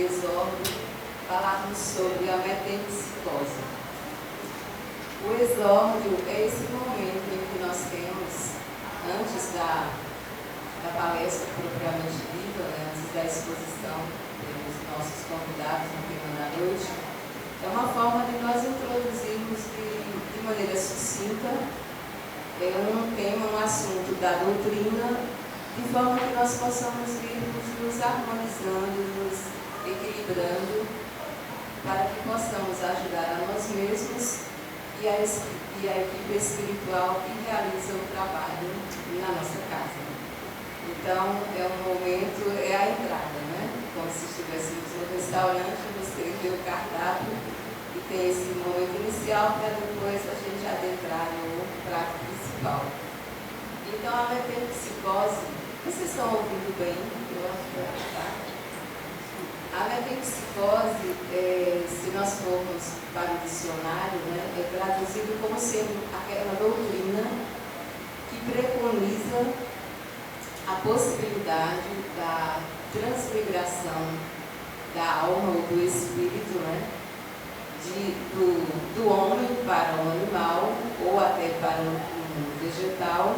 exórdio, falarmos sobre a metempsicose. O exórdio é esse momento em que nós temos, antes da palestra propriamente dita, antes da exposição dos nossos convidados no tema da noite, é uma forma de nós introduzirmos de maneira sucinta um tema, um assunto da doutrina, de forma que nós possamos ir nos harmonizando, nos equilibrando, para que possamos ajudar a nós mesmos e a equipe espiritual que realiza o trabalho na nossa casa. Então, é um momento, é a entrada, né? Como se estivéssemos no restaurante, você vê o cardápio e tem esse momento inicial para depois a gente adentrar no prato principal. Então, a metempsicose, vocês estão ouvindo bem? Eu acho que tá. A metempsicose, se nós formos para o dicionário, né, é traduzido como sendo aquela doutrina que preconiza a possibilidade da transmigração da alma ou do espírito, né, do homem para o animal ou até para um vegetal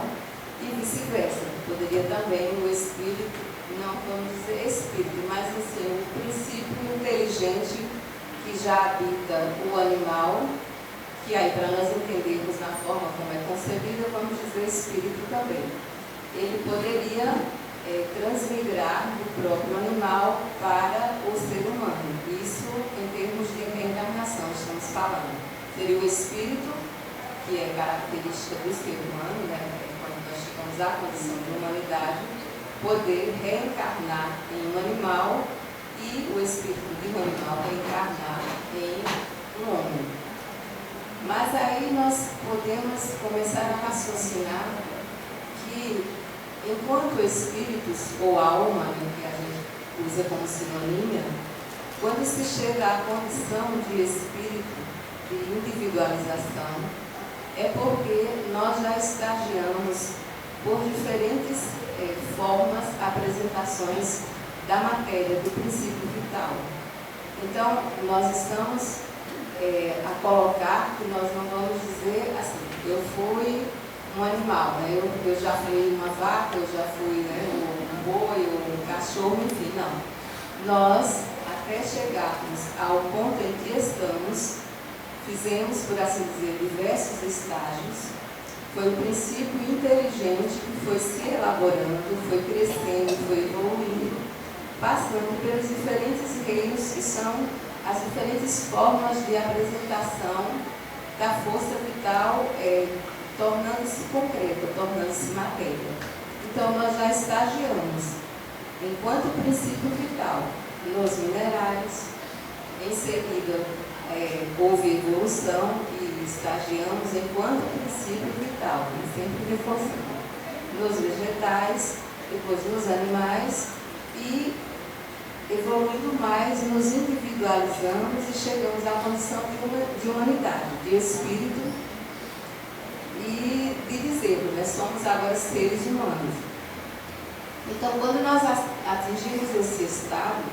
e vice-versa. Poderia também o espírito, não vamos dizer espírito, mas assim, o princípio inteligente que já habita o animal, que aí para nós entendermos na forma como é concebida, vamos dizer espírito também. Ele poderia transmigrar do próprio animal para o ser humano. Isso em termos de reencarnação estamos falando. Seria o espírito, que é característica do ser humano, né? Quando nós chegamos à condição de humanidade, poder reencarnar em um animal e o espírito de um animal reencarnar em um homem. Mas aí nós podemos começar a raciocinar que, enquanto espíritos ou alma, que a gente usa como sinônimo, quando se chega à condição de espírito, de individualização, é porque nós já estagiamos por diferentes formas, apresentações da matéria, do princípio vital. Então, nós estamos a colocar que nós não vamos dizer assim, eu fui um animal, né? Eu já fui uma vaca, eu já fui, né, um boi, um cachorro, enfim, não. Nós, até chegarmos ao ponto em que estamos, fizemos, por assim dizer, diversos estágios. Foi um princípio inteligente que foi se elaborando, foi crescendo, foi evoluindo, passando pelos diferentes reinos que são as diferentes formas de apresentação da força vital, tornando-se concreta, tornando-se matéria. Então, nós já estagiamos, enquanto princípio vital, nos minerais. Em seguida, houve evolução e estagiamos enquanto princípio vital, sempre reforçando, nos vegetais, depois nos animais e evoluindo mais, nos individualizamos e chegamos à condição de humanidade, de espírito e de dizer, né, somos agora seres humanos. Então, quando nós atingimos esse estado,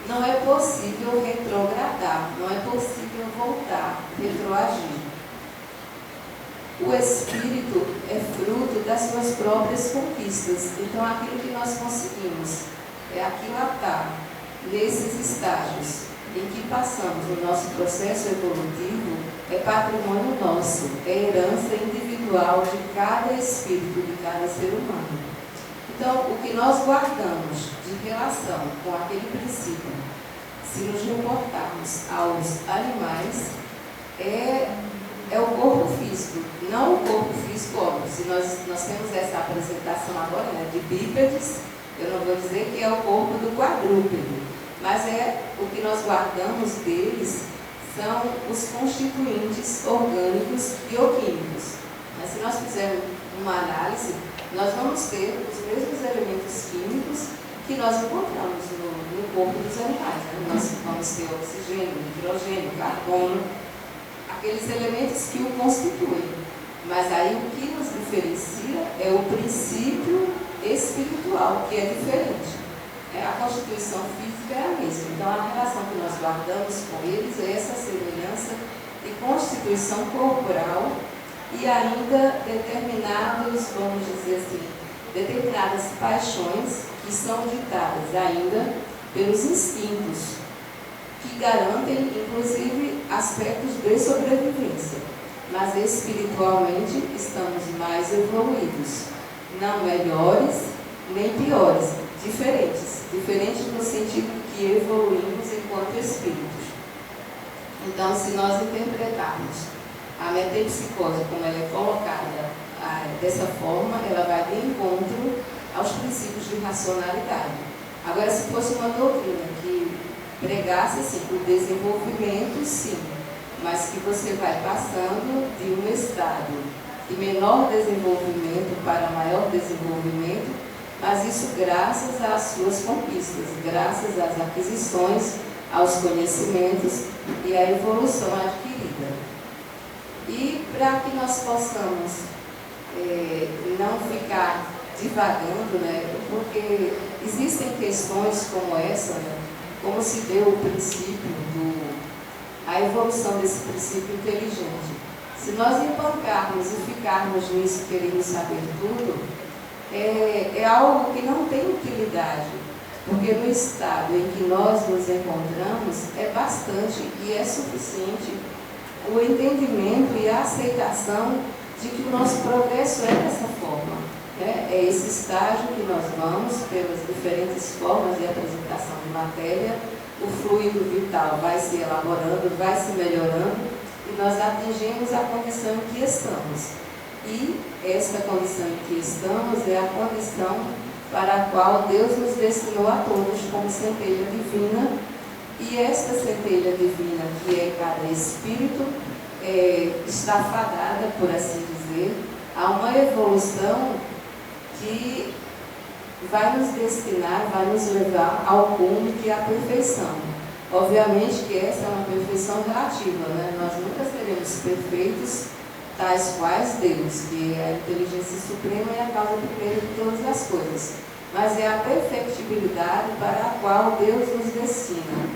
não é possível retrogradar, não é possível voltar, retroagir. O espírito é fruto das suas próprias conquistas. Então, aquilo que nós conseguimos aquilatar nesses estágios em que passamos no nosso processo evolutivo é patrimônio nosso, é herança individual de cada espírito, de cada ser humano. Então, o que nós guardamos de relação com aquele princípio, se nos reportarmos aos animais, é o corpo físico, não o corpo físico, óbvio. Se nós temos essa apresentação agora, né, de bípedes, eu não vou dizer que é o corpo do quadrúpede, mas o que nós guardamos deles são os constituintes orgânicos bioquímicos. Mas se nós fizermos uma análise, nós vamos ter os mesmos elementos químicos que nós encontramos no corpo dos animais. Né? Nós vamos ter oxigênio, hidrogênio, carbono, aqueles elementos que o constituem. Mas aí o que nos diferencia é o princípio espiritual, que é diferente. A constituição física é a mesma. Então, a relação que nós guardamos com eles é essa semelhança de constituição corporal e ainda determinados, vamos dizer assim, determinadas paixões que são ditadas ainda pelos instintos, que garantem, inclusive, aspectos de sobrevivência. Mas espiritualmente estamos mais evoluídos, não melhores nem piores, diferentes no sentido que evoluímos enquanto espíritos. Então, se nós interpretarmos a metempsicose como ela é colocada dessa forma, ela vai de encontro aos princípios de racionalidade. Agora, se fosse uma doutrina que pregasse assim, o desenvolvimento, sim, mas que você vai passando de um estado de menor desenvolvimento para maior desenvolvimento, mas isso graças às suas conquistas, graças às aquisições, aos conhecimentos e à evolução adquirida. E para que nós possamos não ficar divagando, né, porque existem questões como essa, né, como se deu o princípio, a evolução desse princípio inteligente. Se nós empancarmos e ficarmos nisso querendo saber tudo, é algo que não tem utilidade, porque no estado em que nós nos encontramos é bastante e é suficiente o entendimento e a aceitação de que o nosso progresso é dessa forma. É esse estágio que nós vamos, pelas diferentes formas de apresentação de matéria, o fluido vital vai se elaborando, vai se melhorando, e nós atingimos a condição em que estamos. E esta condição em que estamos é a condição para a qual Deus nos destinou a todos como centelha divina, e esta centelha divina, que é cada espírito, está fadada, por assim dizer, a uma evolução que vai nos destinar, vai nos levar ao cume que é a perfeição. Obviamente que essa é uma perfeição relativa, né? Nós nunca seremos perfeitos, tais quais Deus, que é a inteligência suprema e a causa primeira de todas as coisas. Mas é a perfectibilidade para a qual Deus nos destina.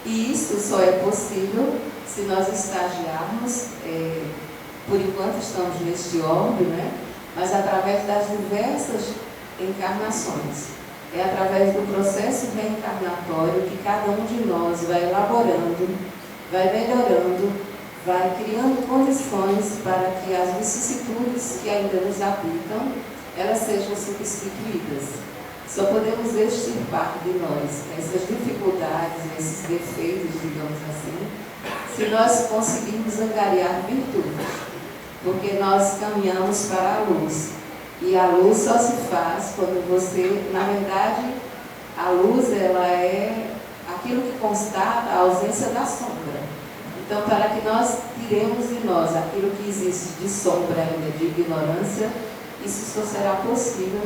E isso só é possível se nós estagiarmos, por enquanto estamos neste orbe, né? Mas através das diversas encarnações. É através do processo reencarnatório que cada um de nós vai elaborando, vai melhorando, vai criando condições para que as vicissitudes que ainda nos habitam, elas sejam substituídas. Só podemos extirpar de nós essas dificuldades, esses defeitos, digamos assim, se nós conseguirmos angariar virtudes, porque nós caminhamos para a luz. E a luz só se faz quando você, na verdade, a luz ela é aquilo que constata a ausência da sombra. Então, para que nós tiremos de nós aquilo que existe de sombra ainda, de ignorância, isso só será possível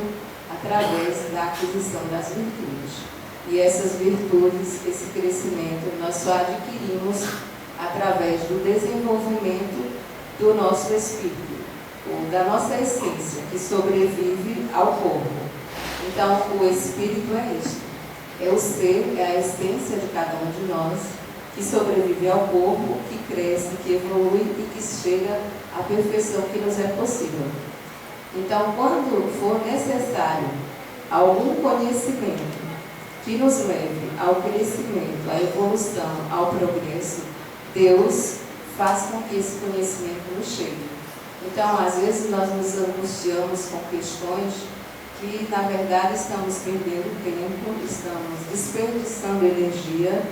através da aquisição das virtudes. E essas virtudes, esse crescimento, nós só adquirimos através do desenvolvimento do nosso espírito, ou da nossa essência, que sobrevive ao corpo. Então, o espírito é isto, é o ser, é a essência de cada um de nós, que sobrevive ao corpo, que cresce, que evolui e que chega à perfeição que nos é possível. Então, quando for necessário algum conhecimento que nos leve ao crescimento, à evolução, ao progresso, Deus faz com que esse conhecimento nos chegue. Então, às vezes, nós nos angustiamos com questões que, na verdade, estamos perdendo tempo, estamos desperdiçando energia,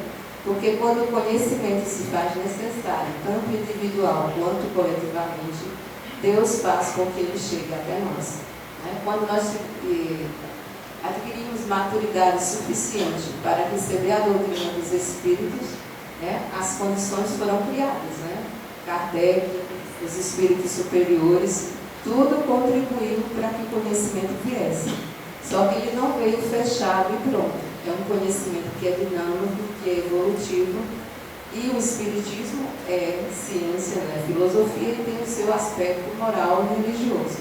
porque quando o conhecimento se faz necessário, tanto individual quanto coletivamente, Deus faz com que ele chegue até nós. Quando nós adquirimos maturidade suficiente para receber a doutrina dos Espíritos, as condições foram criadas. Kardec, os Espíritos superiores, tudo contribuiu para que o conhecimento viesse. Só que ele não veio fechado e pronto. É um conhecimento que é dinâmico, que é evolutivo, e o Espiritismo é ciência, filosofia, e tem o seu aspecto moral e religioso.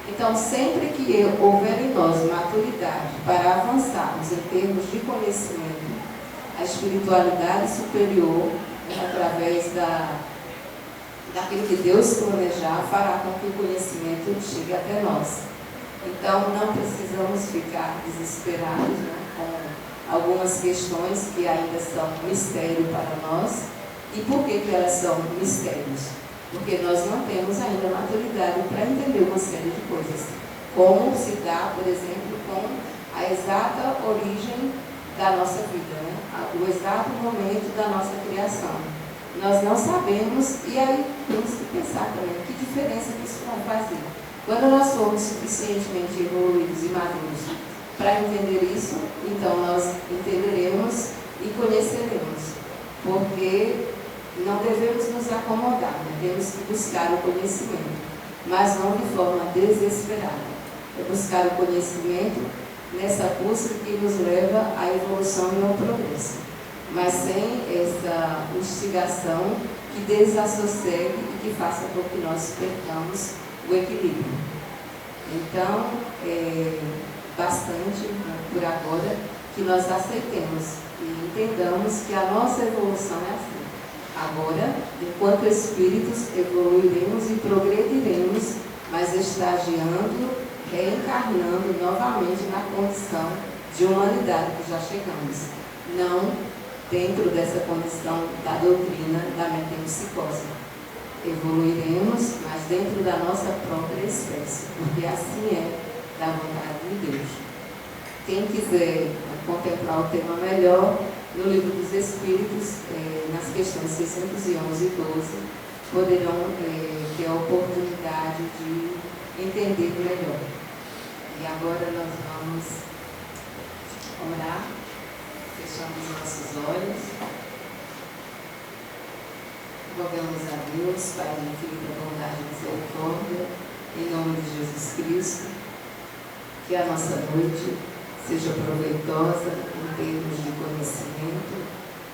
Então, sempre que houver em nós maturidade para avançarmos em termos de conhecimento, a espiritualidade superior, através daquilo que Deus planejar, fará com que o conhecimento chegue até nós. Então, não precisamos ficar desesperados, né, com algumas questões que ainda são mistério para nós. E por que elas são mistérios? Porque nós não temos ainda maturidade para entender uma série de coisas. Como se dá, por exemplo, com a exata origem da nossa vida, né? O exato momento da nossa criação. Nós não sabemos, e aí temos que pensar também que diferença que isso vai fazer. Quando nós formos suficientemente evoluídos e maduros para entender isso, então nós entenderemos e conheceremos. Porque não devemos nos acomodar, né? Temos que buscar o conhecimento, mas não de forma desesperada. É buscar o conhecimento nessa busca que nos leva à evolução e ao progresso, mas sem essa instigação que desassosegue e que faça com que nós percamos o equilíbrio. Então, bastante, né, por agora, que nós aceitemos e entendamos que a nossa evolução é assim. Agora, enquanto espíritos, evoluiremos e progrediremos, mas estagiando, reencarnando novamente na condição de humanidade que já chegamos. Não dentro dessa condição da doutrina da metempsicose. Evoluiremos, mas dentro da nossa própria espécie, porque assim é da vontade de Deus. Quem quiser contemplar o tema melhor, no Livro dos Espíritos, nas questões 611 e 12, poderão ter a oportunidade de entender melhor. E agora nós vamos orar, fechamos nossos olhos, rogamos a Deus, Pai de infinita bondade e misericórdia, em nome de Jesus Cristo, que a nossa noite seja proveitosa em termos de conhecimento,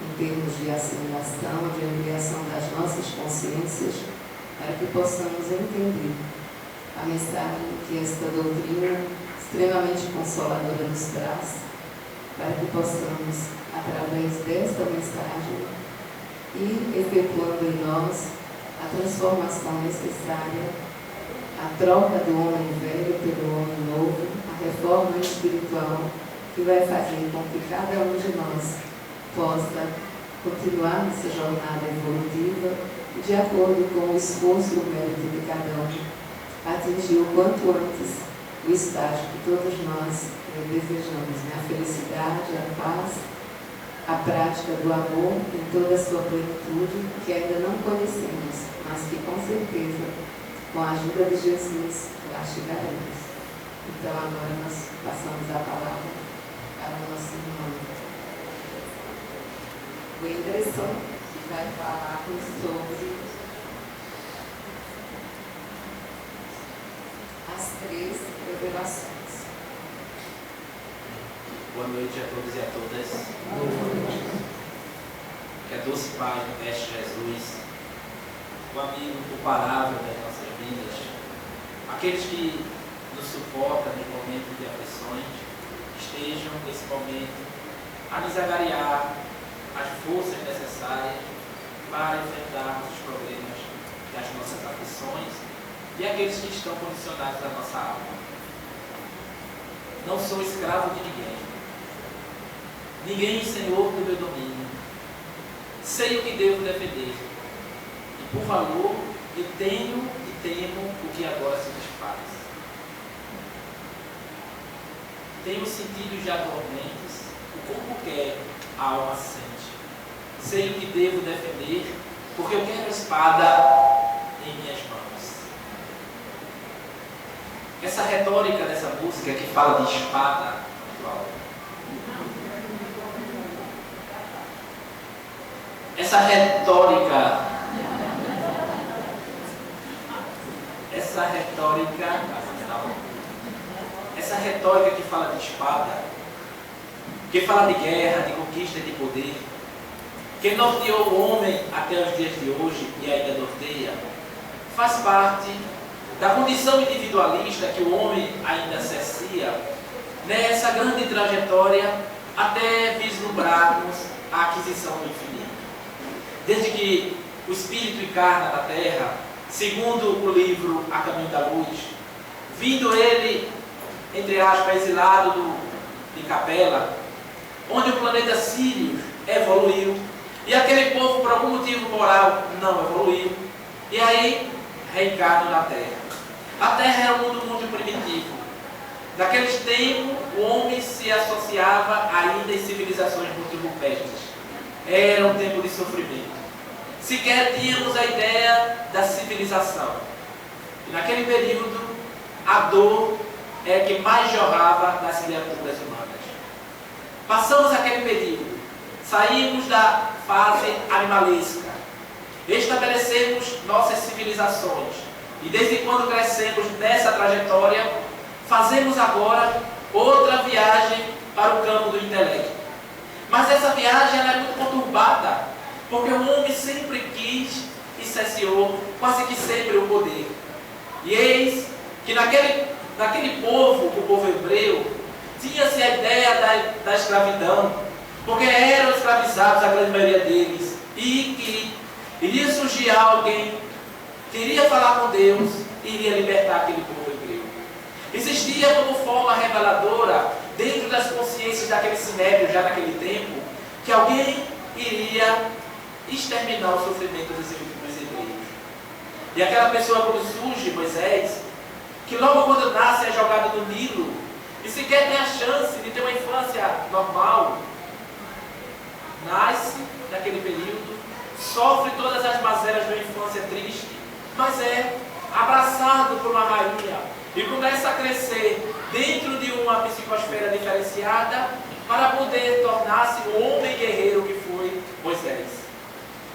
em termos de assimilação, de ampliação das nossas consciências, para que possamos entender a mensagem que esta doutrina extremamente consoladora nos traz, para que possamos, através desta mensagem, ir efetuando em nós a transformação necessária, a troca do homem velho pelo homem novo, a reforma espiritual que vai fazer com que cada um de nós possa continuar nessa jornada evolutiva de acordo com o esforço e o mérito de cada um, atingir o quanto antes o estágio que todos nós desejamos, né? A felicidade, a paz, a prática do amor em toda a sua plenitude, que ainda não conhecemos, mas que com certeza, com a ajuda de Jesus, lá chegaremos. Então agora nós passamos a palavra para o nosso irmão o Anderson, que vai falar-nos sobre as 3 revelações. Boa noite a todos e a todas. Que a doce paz do Mestre Jesus, o amigo incomparável das nossas vidas, aqueles que nos suportam nos momentos de aflições, estejam nesse momento a nos agariar as forças necessárias para enfrentarmos os problemas das nossas aflições e aqueles que estão condicionados à nossa alma. Não sou escravo de ninguém. Ninguém senhor do meu domínio. Sei o que devo defender. E por valor, eu tenho e temo o que agora se desfaz. Tenho sentidos já dormentes, o corpo quer, a alma sente. Sei o que devo defender, porque eu quero a espada em minhas mãos. Essa retórica dessa música que fala de espada, essa retórica que fala de espada, que fala de guerra, de conquista, de poder, que norteou o homem até os dias de hoje e ainda norteia, faz parte da condição individualista que o homem ainda cercia, nessa grande trajetória até vislumbrarmos a aquisição do infinito. Desde que o Espírito encarna na Terra, segundo o livro A Caminho da Luz, vindo ele, entre aspas, exilado de Capela, onde o planeta Sírius evoluiu, e aquele povo, por algum motivo moral, não evoluiu, e aí reencarna na Terra. A Terra era um mundo muito primitivo. Naqueles tempos, o homem se associava ainda em civilizações muito rupestres. Era um tempo de sofrimento. Sequer tínhamos a ideia da civilização. E naquele período, a dor é que mais jorrava das criaturas humanas. Passamos aquele período, saímos da fase animalesca, estabelecemos nossas civilizações, e desde quando crescemos nessa trajetória, fazemos agora outra viagem para o campo do intelecto. Mas essa viagem ela é muito conturbada, porque o homem sempre quis e cesseou quase que sempre o poder. E eis que naquele povo, o povo hebreu, tinha-se a ideia da escravidão, porque eram escravizados a grande maioria deles, e que iria surgir alguém que iria falar com Deus e iria libertar aquele povo hebreu. Existia como forma reveladora, dentro das consciências daquele sinédrio, já naquele tempo, que alguém iria exterminar o sofrimento dos hebreus. E aquela pessoa, quando surge, Moisés, que logo quando nasce é jogado no Nilo, e sequer tem a chance de ter uma infância normal, nasce naquele período, sofre todas as mazelas de uma infância triste, mas é abraçado por uma rainha e começa a crescer dentro de uma psicosfera diferenciada para poder tornar-se o homem guerreiro que foi Moisés.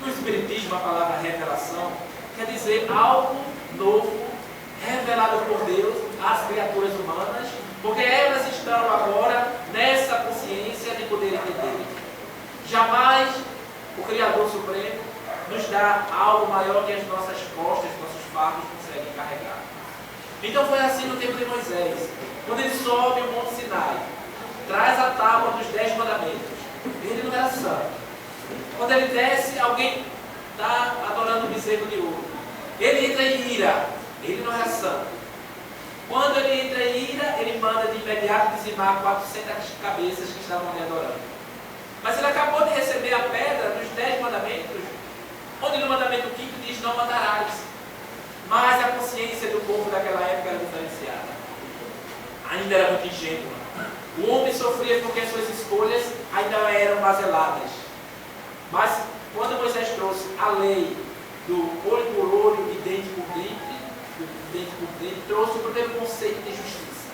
No Espiritismo, a palavra revelação quer dizer algo novo, revelado por Deus às criaturas humanas, porque elas estão agora nessa consciência de poder entender. Jamais o Criador Supremo nos dá algo maior que as nossas costas, nossos fardos conseguem carregar. Então foi assim no tempo de Moisés, quando ele sobe o Monte Sinai, traz a tábua dos 10 mandamentos. Ele não era santo. Quando ele desce, alguém está adorando o bezerro de ouro. Ele entra em ira. Ele não era santo. Quando ele entra em ira, ele manda de imediato dizimar 400 cabeças que estavam ali adorando. Mas ele acabou de receber a pedra dos 10 mandamentos, onde no mandamento 5 diz não matarás. Mas a consciência do povo daquela época era diferenciada. Ainda era muito ingênua. O homem sofria porque as suas escolhas ainda eram mazeladas. Mas quando Moisés trouxe a lei do olho por olho e dente por dente, trouxe o primeiro conceito de justiça.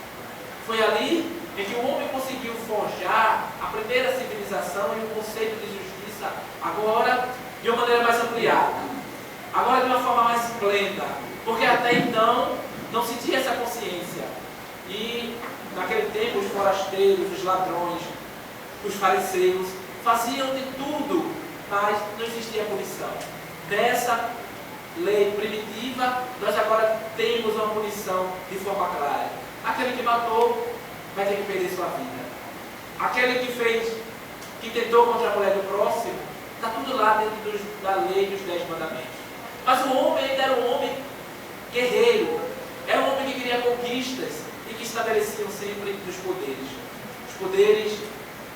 Foi ali em que o homem conseguiu forjar a primeira civilização e o conceito de justiça agora de uma maneira mais ampliada. Agora de uma forma mais plena, porque até então não se tinha essa consciência. E naquele tempo os forasteiros, os ladrões, os fariseus faziam de tudo, mas não existia punição. Nessa lei primitiva, nós agora temos uma punição de forma clara. Aquele que matou vai ter que perder sua vida. Aquele que tentou contra a mulher do próximo, está tudo lá dentro da lei dos 10 mandamentos. Mas o homem ainda era um homem guerreiro, era um homem que queria conquistas e que estabeleciam sempre dos poderes. Os poderes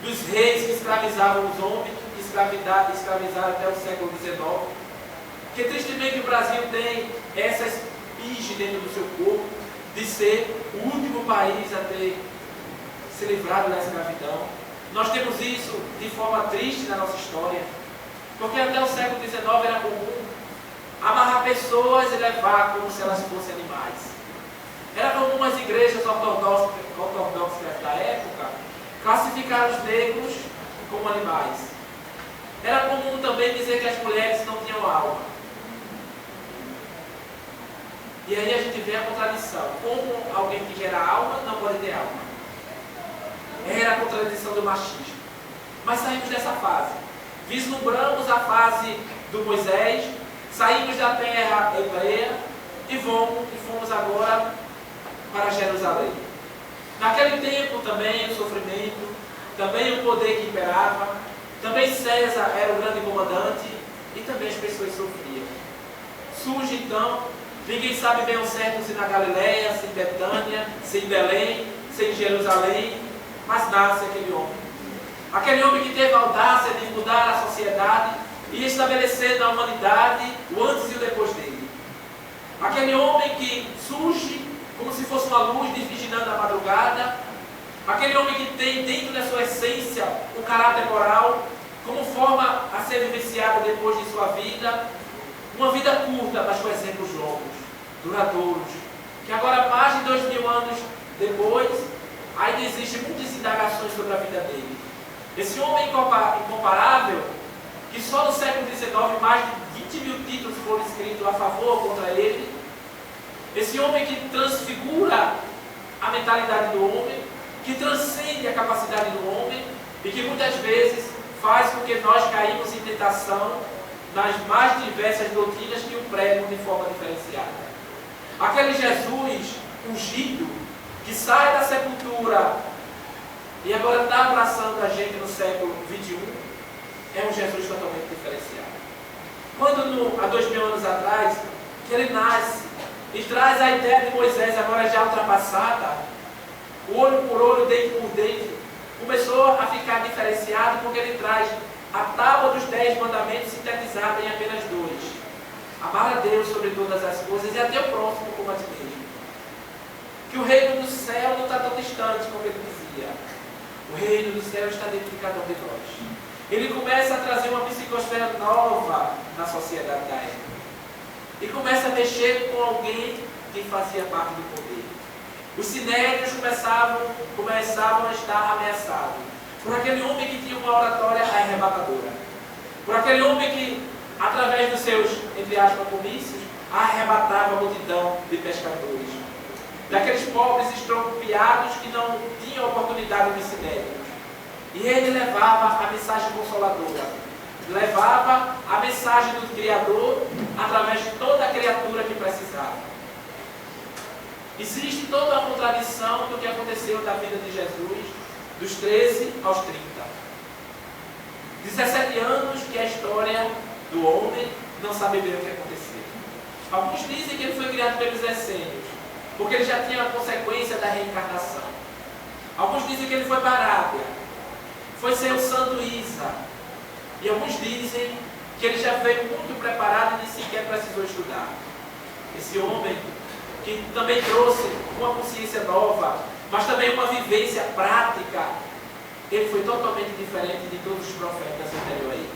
dos reis que escravizavam os homens, que escravizaram até o século XIX. Porque tristemente o Brasil tem essa espinge dentro do seu corpo de ser o último país a ter se livrado da escravidão. Nós temos isso de forma triste na nossa história, porque até o século XIX era comum amarrar pessoas e levar como se elas fossem animais. Era comum as igrejas ortodoxas da época classificar os negros como animais. Era comum também dizer que as mulheres não tinham alma. E aí a gente vê a contradição. Como alguém que gera alma não pode ter alma? Era a contradição do machismo. Mas saímos dessa fase. Vislumbramos a fase do Moisés, saímos da terra hebreia e fomos agora para Jerusalém. Naquele tempo também o sofrimento, também o poder que imperava, também César era o grande comandante e também as pessoas sofriam. Surge então, ninguém sabe bem ao certo se na Galileia, se em Betânia, se em Belém, se em Jerusalém, mas nasce aquele homem. Aquele homem que teve a audácia de mudar a sociedade e estabelecer na humanidade o antes e o depois dele. Aquele homem que surge como se fosse uma luz viginando a madrugada. Aquele homem que tem dentro da sua essência um caráter moral, como forma a ser vivenciada depois de sua vida. Uma vida curta, mas com exemplos longos, duradouros. Que agora, mais de 2000 anos depois, ainda existem muitas indagações sobre a vida dele. Esse homem incomparável, que só no século XIX mais de 20 mil títulos foram escritos a favor ou contra ele. Esse homem que transfigura a mentalidade do homem, que transcende a capacidade do homem e que muitas vezes faz com que nós caímos em tentação nas mais diversas doutrinas que o pregam de forma diferenciada. Aquele Jesus ungido, que sai da sepultura e agora está abraçando a gente no século XXI, é um Jesus totalmente diferenciado. Quando há 2000 anos atrás, que ele nasce e traz a ideia de Moisés agora já ultrapassada, o olho por olho, dente por dente, começou a ficar diferenciado porque ele traz a tábua dos 10 mandamentos sintetizada em apenas 2. Amar a Deus sobre todas as coisas e até o próximo como a ti mesmo. Que o reino do céu não está tão distante como ele dizia. O reino do céu está dentro de cada um de nós. Ele começa a trazer uma psicosfera nova na sociedade da época. E começa a mexer com alguém que fazia parte do poder. Os sinédrios começavam a estar ameaçados por aquele homem que tinha uma oratória arrebatadora, por aquele homem que, através dos seus, entre aspas, comícios, arrebatava a multidão de pescadores, daqueles pobres estropiados que não tinham oportunidade de sinédrios. E ele levava a mensagem consoladora, levava a mensagem do Criador através de toda a criatura que precisava. Existe toda uma contradição do que aconteceu na vida de Jesus, dos 13 aos 30. 17 anos que a história do homem não sabe bem o que aconteceu. Alguns dizem que ele foi criado pelos essênios, porque ele já tinha a consequência da reencarnação. Alguns dizem que ele foi para a Arábia, foi ser o Santo Isa. E alguns dizem que ele já veio muito preparado e nem sequer precisou estudar. Esse homem que também trouxe uma consciência nova, mas também uma vivência prática, ele foi totalmente diferente de todos os profetas anteriores a ele.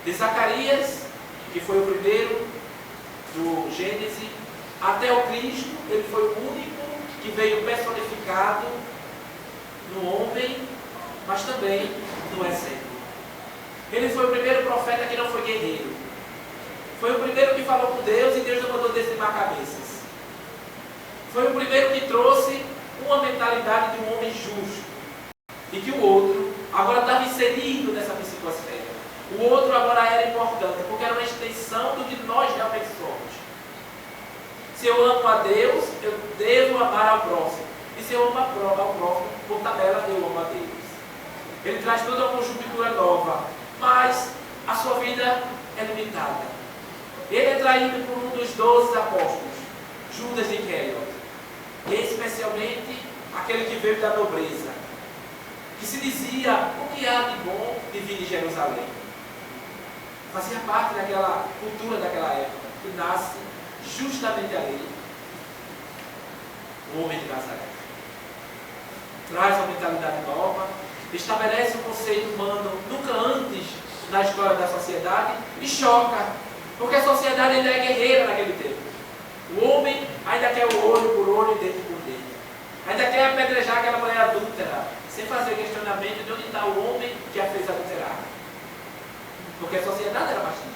De Zacarias, que foi o primeiro do Gênesis, até o Cristo, ele foi o único que veio personificado no homem, mas também no exemplo. Ele foi o primeiro profeta que não foi guerreiro. Foi o primeiro que falou com Deus e Deus não mandou dizimar cabeças. Foi o primeiro que trouxe uma mentalidade de um homem justo. E que o outro agora estava inserido nessa psicosfera. O outro agora era importante, porque era uma extensão do que nós realmente somos. Se eu amo a Deus, eu devo amar ao próximo. E se eu amo ao próximo, por tabela, eu amo a Deus. Ele traz toda uma conjuntura nova, mas a sua vida é limitada. Ele é traído por um dos 12 apóstolos, Judas Iscariote. Especialmente aquele que veio da nobreza, que se dizia o que há de bom de vir de Jerusalém. Fazia parte daquela cultura daquela época, que nasce justamente ali, o homem de Nazaré. Traz uma mentalidade nova, estabelece um conceito humano nunca antes na história da sociedade e choca, porque a sociedade ainda é guerreira naquele tempo. O homem ainda quer o olho por olho e dente por dente. Ainda quer apedrejar aquela mulher adúltera, sem fazer questionamento de onde está o homem que a fez adulterar. Porque a sociedade era machista.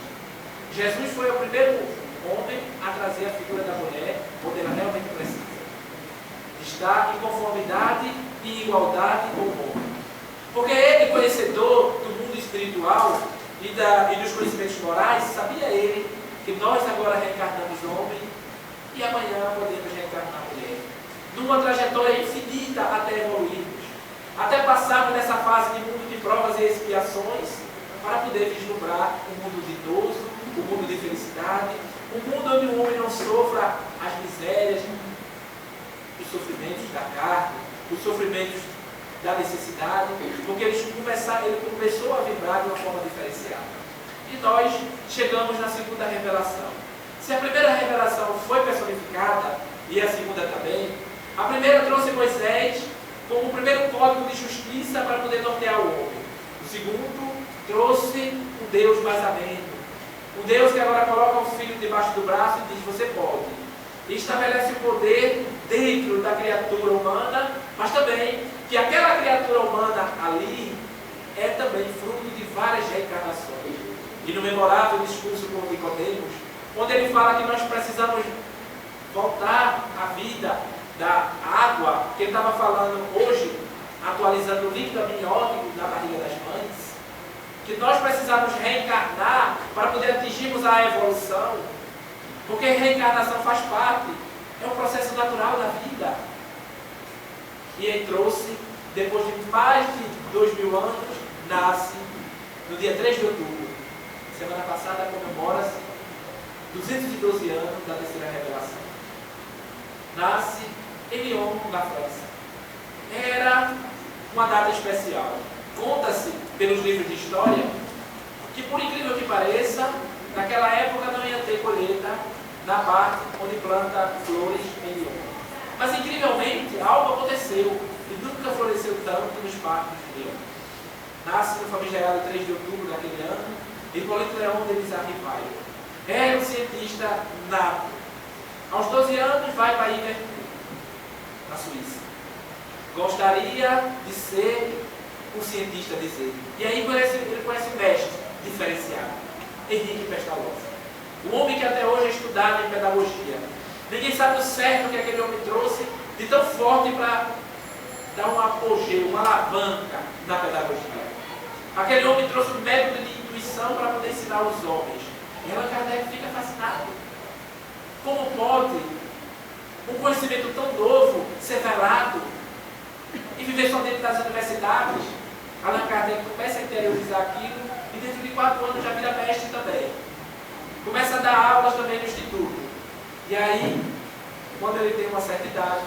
Jesus foi o primeiro homem a trazer a figura da mulher onde ela realmente precisa. Estar em conformidade e igualdade com o homem. Porque ele, conhecedor do mundo espiritual e dos conhecimentos morais, sabia ele que nós agora reencarnamos homem manhã podemos reencarnar mulher. Numa trajetória infinita até evoluirmos. Até passarmos nessa fase de mundo de provas e expiações, para poder vislumbrar um mundo ditoso, um mundo de felicidade, um mundo onde o homem não sofra as misérias, os sofrimentos da carne, os sofrimentos da necessidade, porque ele começou a vibrar de uma forma diferenciada. E nós chegamos na segunda revelação. Se a primeira revelação foi personificada, e a segunda também, a primeira trouxe Moisés como o primeiro código de justiça para poder nortear o homem. O segundo trouxe um Deus mais ameno. Um Deus que agora coloca o filho debaixo do braço e diz, você pode. E estabelece o poder dentro da criatura humana, mas também que aquela criatura humana ali é também fruto de várias reencarnações. E no memorável discurso com Nicodemos, onde ele fala que nós precisamos voltar à vida da água, que ele estava falando hoje, atualizando o líquido amniótico na barriga das mães, que nós precisamos reencarnar para poder atingirmos a evolução, porque reencarnação faz parte, é um processo natural da vida. E ele trouxe, depois de mais de 2000 anos, nasce no dia 3 de outubro. Semana passada comemora-se 212 anos da terceira revelação. Nasce em Lyon, na França. Era uma data especial. Conta-se, pelos livros de história, que por incrível que pareça, naquela época não ia ter colheita na parte onde planta flores em Lyon. Mas incrivelmente, algo aconteceu e nunca floresceu tanto nos parques de Lyon. Nasce no famigerado 3 de outubro daquele ano, Hipólito Leon de Rivaio. Era um cientista nato. Aos 12 anos vai para Ivercourt, na Suíça. Gostaria de ser um cientista, diz ele. E aí ele conhece um mestre diferenciado, Henrique Pestalozzi. Um homem que até hoje é estudado em pedagogia. Ninguém sabe o certo que aquele homem trouxe de tão forte para dar um apogeu, uma alavanca na pedagogia. Aquele homem trouxe um método de intuição para poder ensinar os homens. E Allan Kardec fica fascinado. Como pode um conhecimento tão novo ser velado e viver só dentro das universidades? Allan Kardec começa a interiorizar aquilo e dentro de 4 anos já vira mestre também. Começa a dar aulas também no instituto. E aí, quando ele tem uma certa idade,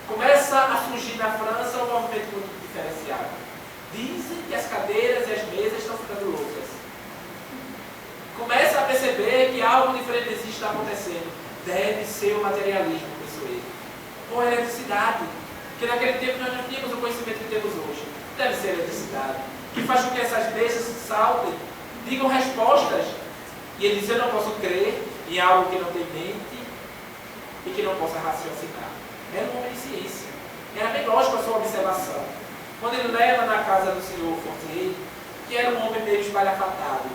começa a surgir na França um movimento muito diferenciado. Dizem que as cadeiras e as mesas estão ficando loucas. Começa a perceber que algo diferente está acontecendo. Deve ser o materialismo, pensou ele. Ou a eletricidade, que naquele tempo nós não tínhamos o conhecimento que temos hoje. Deve ser a eletricidade, que faz com que essas mesas saltem, digam respostas. E ele diz, eu não posso crer em algo que não tem mente e que não possa raciocinar. Era um homem de ciência. Era bem lógico a sua observação. Quando ele leva na casa do senhor Fortier, que era um homem meio espalhafatado,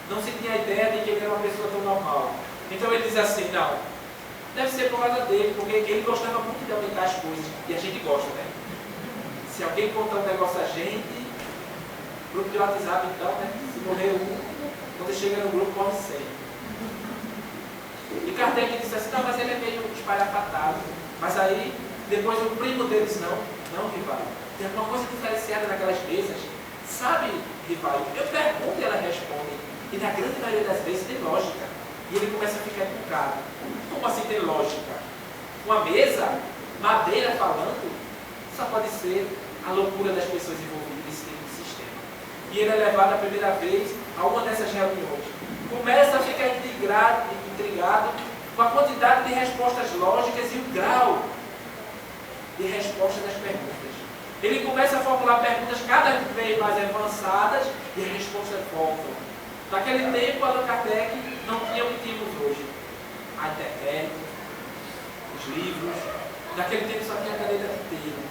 não se tinha ideia de que ele era uma pessoa tão normal. Então ele diz assim, não, deve ser por causa dele, porque ele gostava muito de aumentar as coisas. E a gente gosta, né? Se alguém contar um negócio a gente, grupo de WhatsApp então, né? Se morrer um, quando chega no grupo, morre 100. E Kardec disse assim, não, mas ele é meio espalhafatado. Mas aí, depois o primo dele disse, não, Rivaio, tem alguma coisa diferenciada naquelas mesas. Sabe, Rivaio, eu pergunto e ela responde. E na grande maioria das vezes tem lógica. E ele começa a ficar encucado. Como assim tem lógica? Uma mesa, madeira falando, só pode ser a loucura das pessoas envolvidas nesse tipo de sistema. E ele é levado a primeira vez a uma dessas reuniões. Começa a ficar intrigado com a quantidade de respostas lógicas e o grau de resposta das perguntas. Ele começa a formular perguntas cada vez mais avançadas e as respostas voltam. Naquele tempo, Allan Kardec não tinha o que tínhamos hoje. A internet, os livros. Naquele tempo só tinha a caneta de tinta.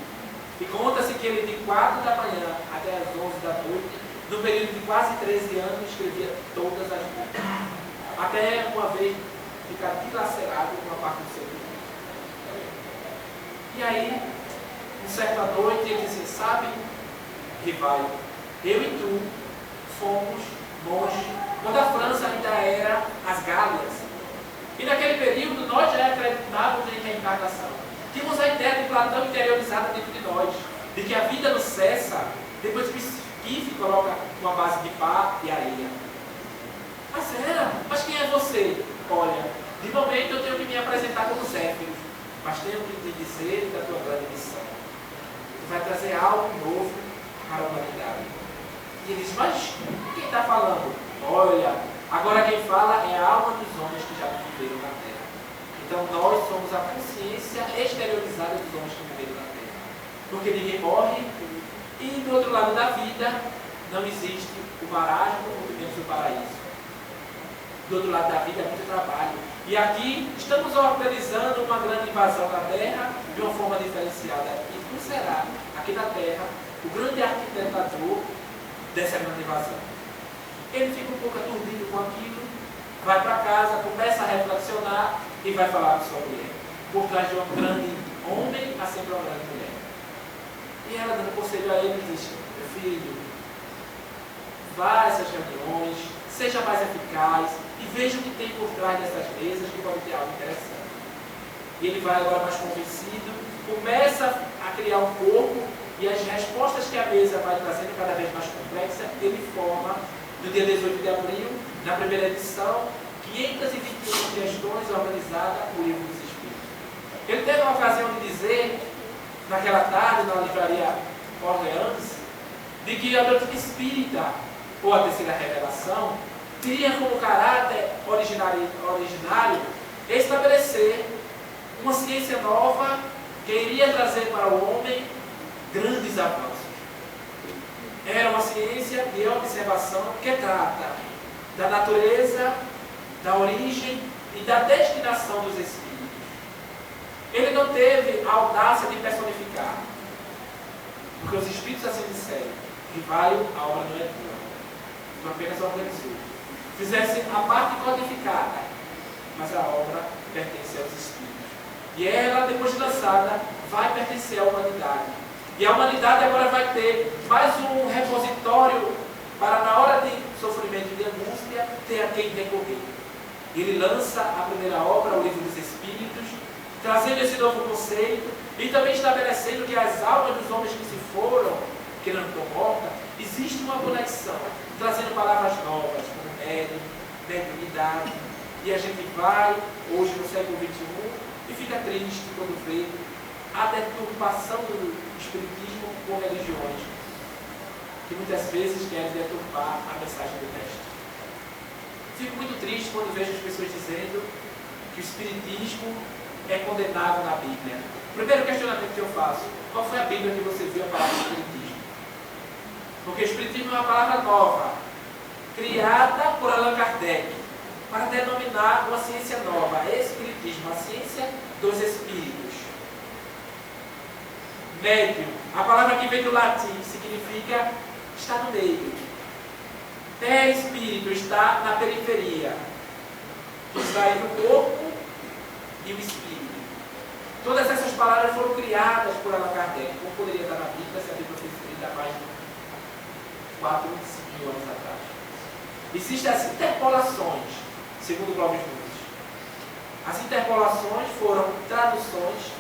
E conta-se que ele, de 4 da manhã até as 11 da noite, no período de quase 13 anos, escrevia todas as coisas. Até uma vez ficar dilacerado com uma parte do seu livro. E aí, uma certa noite, ele disse, sabe, Rivaio, eu e tu fomos monge, quando a França ainda era as Gálias. E naquele período nós já acreditávamos em reencarnação. Tínhamos a ideia de Platão interiorizada dentro de nós, de que a vida não cessa depois que o esquife coloca uma base de pá e areia. Mas quem é você? Olha, de momento eu tenho que me apresentar como Zéfiro, mas tenho que te dizer da tua grande missão. Tu vai trazer algo novo para a humanidade. E ele diz, mas quem está falando? Olha, agora quem fala é a alma dos homens que já viveram na Terra. Então nós somos a consciência exteriorizada dos homens que viveram na Terra. Porque ninguém morre e do outro lado da vida não existe o marasmo, muito menos o paraíso. Do outro lado da vida é muito trabalho. E aqui estamos organizando uma grande invasão da Terra de uma forma diferenciada. E tu será, aqui na Terra, o grande arquitetador dessa grande invasão. Ele fica um pouco aturdido com aquilo, vai para casa, começa a reflexionar e vai falar com sua mulher. Por trás de um grande homem, há sempre uma grande mulher. E ela, dando conselho a ele, diz, meu filho, vá a essas reuniões, seja mais eficaz e veja o que tem por trás dessas mesas que pode ter algo interessante. E ele vai agora mais convencido, começa a criar um corpo e as respostas que a mesa vai trazendo cada vez mais complexa, ele forma, no dia 18 de abril, na primeira edição, 521 questões organizadas no Livro dos Espíritos. Ele teve a ocasião de dizer, naquela tarde, na livraria Orleans, de que a doutrina espírita, ou a terceira revelação, teria como caráter originário estabelecer uma ciência nova que iria trazer para o homem grandes avanços. Era uma ciência de observação que trata da natureza, da origem e da destinação dos espíritos. Ele não teve a audácia de personificar, porque os espíritos assim disseram, que vai a obra não é tua, tu apenas organizou. Fizesse a parte codificada, mas a obra pertence aos espíritos. E ela, depois de lançada, vai pertencer à humanidade. E a humanidade agora vai ter mais um repositório para, na hora de sofrimento e de angústia, ter a quem recorrer. Ele lança a primeira obra, o Livro dos Espíritos, trazendo esse novo conceito e também estabelecendo que as almas dos homens que se foram, que não estão mortas, existe uma conexão, trazendo palavras novas, como médium, mediunidade. E a gente vai, hoje no século XXI, e fica triste quando vê a deturpação do espiritismo por religiões, que muitas vezes querem deturpar a mensagem do mestre. Fico muito triste quando vejo as pessoas dizendo que o espiritismo é condenado na Bíblia. O primeiro questionamento que eu faço, qual foi a Bíblia que você viu a palavra espiritismo? Porque o espiritismo é uma palavra nova, criada por Allan Kardec, para denominar uma ciência nova, espiritismo, a ciência dos espíritos. Médium, a palavra que vem do latim, significa estar no meio. Espírito está na periferia, que está entre o corpo e o espírito. Todas essas palavras foram criadas por Allan Kardec, como poderia estar na Bíblia se a Bíblia foi escrita há mais de 4 ou 5 mil anos atrás. Existem as interpolações, segundo Clóvis Nunes. As interpolações foram traduções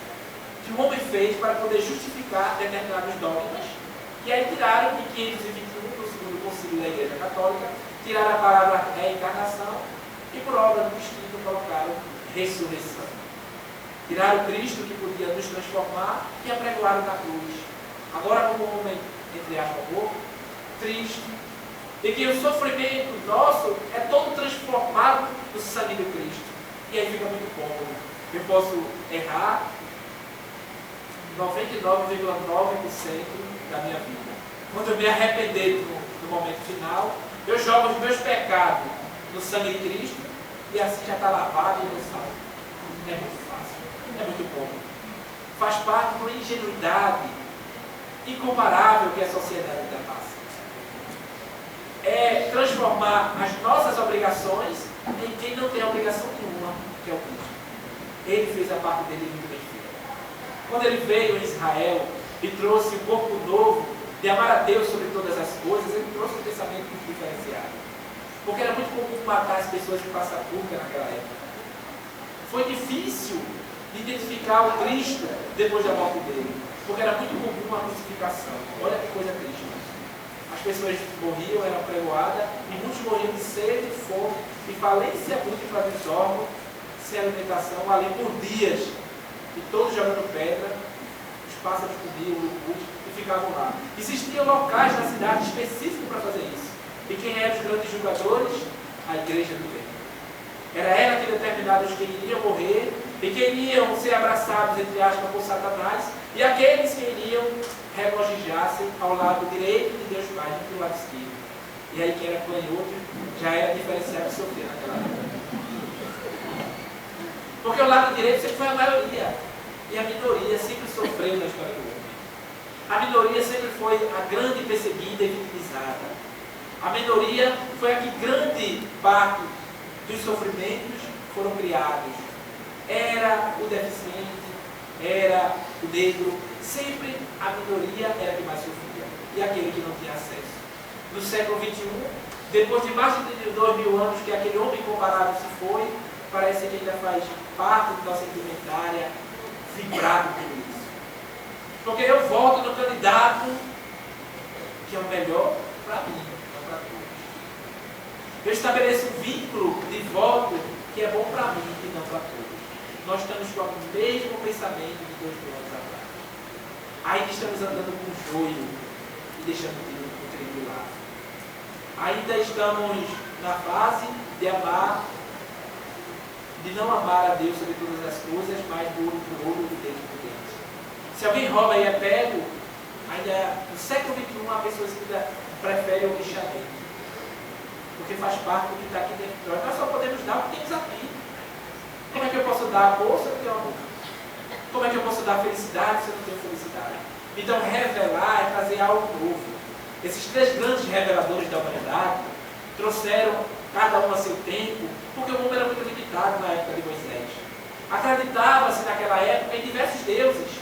que o homem fez para poder justificar determinados dogmas, e aí tiraram de 521, do segundo concílio da Igreja Católica, tiraram a palavra reencarnação e por obra do Espírito colocaram ressurreição. Tiraram Cristo que podia nos transformar e apregoaram na cruz. Agora como um homem, entre aspas, morto, triste, e que o sofrimento nosso é todo transformado no sangue de Cristo. E aí fica muito cômodo. Eu posso errar 99,9% da minha vida. Quando eu me arrepender no momento final, eu jogo os meus pecados no sangue de Cristo e assim já está lavado e eu salvo. É muito fácil, é muito bom. Faz parte de uma ingenuidade incomparável que a sociedade ainda passa. É transformar as nossas obrigações em quem não tem obrigação nenhuma, que é o Cristo. Ele fez a parte dele muito bem feita. Quando ele veio em Israel e trouxe um corpo novo de amar a Deus sobre todas as coisas, ele trouxe um pensamento muito diferenciado. Porque era muito comum matar as pessoas que passam burca naquela época. Foi difícil identificar o Cristo depois da morte dele, porque era muito comum a crucificação. Olha que coisa triste. As pessoas morriam, eram pregoadas, e muitos morriam de sede, fome e falência múltipla dos órgãos, sem alimentação, ali por dias, e todos jogando pedra, os pássaros comiam, urubus, e ficavam lá. Existiam locais na cidade específicos para fazer isso. E quem eram os grandes julgadores? A igreja do reino. Era ela que determinava os que iriam morrer e que iriam ser abraçados, entre aspas, por Satanás, e aqueles que iriam regozijar-se ao lado direito de Deus Pai, do lado esquerdo. E aí quem era canhoto já era diferenciado de sofrer naquela época. Porque o lado direito sempre foi a maioria, e a minoria sempre sofreu na história do homem. A minoria sempre foi a grande perseguida e vitimizada. A minoria foi a que grande parte dos sofrimentos foram criados. Era o deficiente, era o negro, sempre a minoria era a que mais sofria, e aquele que não tinha acesso. No século XXI, depois de mais de 2.000 anos que aquele homem incomparável se foi, parece que ainda faz parte da nossa indumentária vibrar com isso. Porque eu voto no candidato que é o melhor para mim, não para todos. Eu estabeleço um vínculo de voto que é bom para mim e não para todos. Nós estamos com o mesmo pensamento de 2.000 anos atrás. Ainda estamos andando com o joio e deixando o trigo de lado. Ainda estamos na fase de amar, de não amar a Deus sobre todas as coisas, mas do olho por olho, do dente por dente. Se alguém rouba e é pego, ainda no século XXI a pessoa ainda prefere o lixamento. Porque faz parte do que está aqui dentro. Nós só podemos dar o que temos aqui. Como é que eu posso dar amor se eu não tenho amor? Como é que eu posso dar felicidade se eu não tenho felicidade? Então revelar é trazer algo novo. Esses 3 grandes reveladores da humanidade trouxeram cada um a seu tempo, porque o mundo era muito limitado na época de Moisés. Acreditava-se naquela época em diversos deuses.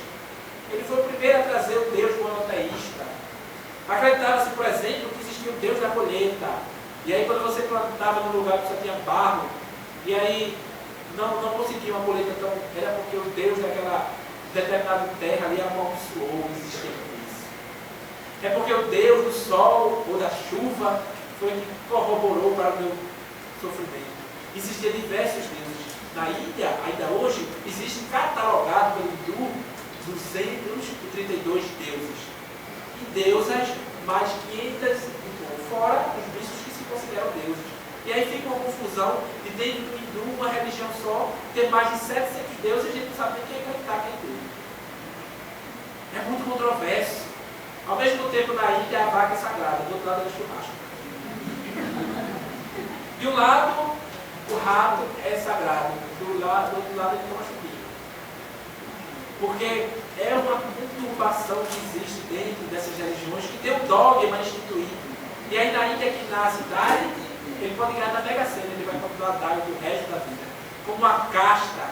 Ele foi o primeiro a trazer o Deus monoteísta. Acreditava-se, por exemplo, que existia o Deus da colheita. E aí quando você plantava num lugar que só tinha barro, e aí não conseguia uma colheita tão... Era porque o Deus daquela determinada terra ali amaldiçoou o existente disso. É porque o Deus do sol ou da chuva foi que corroborou para o meu sofrimento. Existiam diversos deuses. Na Índia, ainda hoje, existe catalogado pelo hindu 232 deuses. E deusas mais 500, fora os bichos que se consideram deuses. E aí fica uma confusão de dentro do hindu, uma religião só, ter mais de 700 deuses e a gente não sabe nem quem acreditar quem é Deus. É muito controverso. Ao mesmo tempo, na Índia, a vaca é sagrada, do outro lado é o churrasco. De um lado, o rato é sagrado, do outro lado ele toma chupinho. Porque é uma conturbação que existe dentro dessas religiões, que tem um dogma instituído. E aí na Índia que nasce Dari, ele pode ganhar na Mega Sena, ele vai continuar Dari do resto da vida. Como uma casta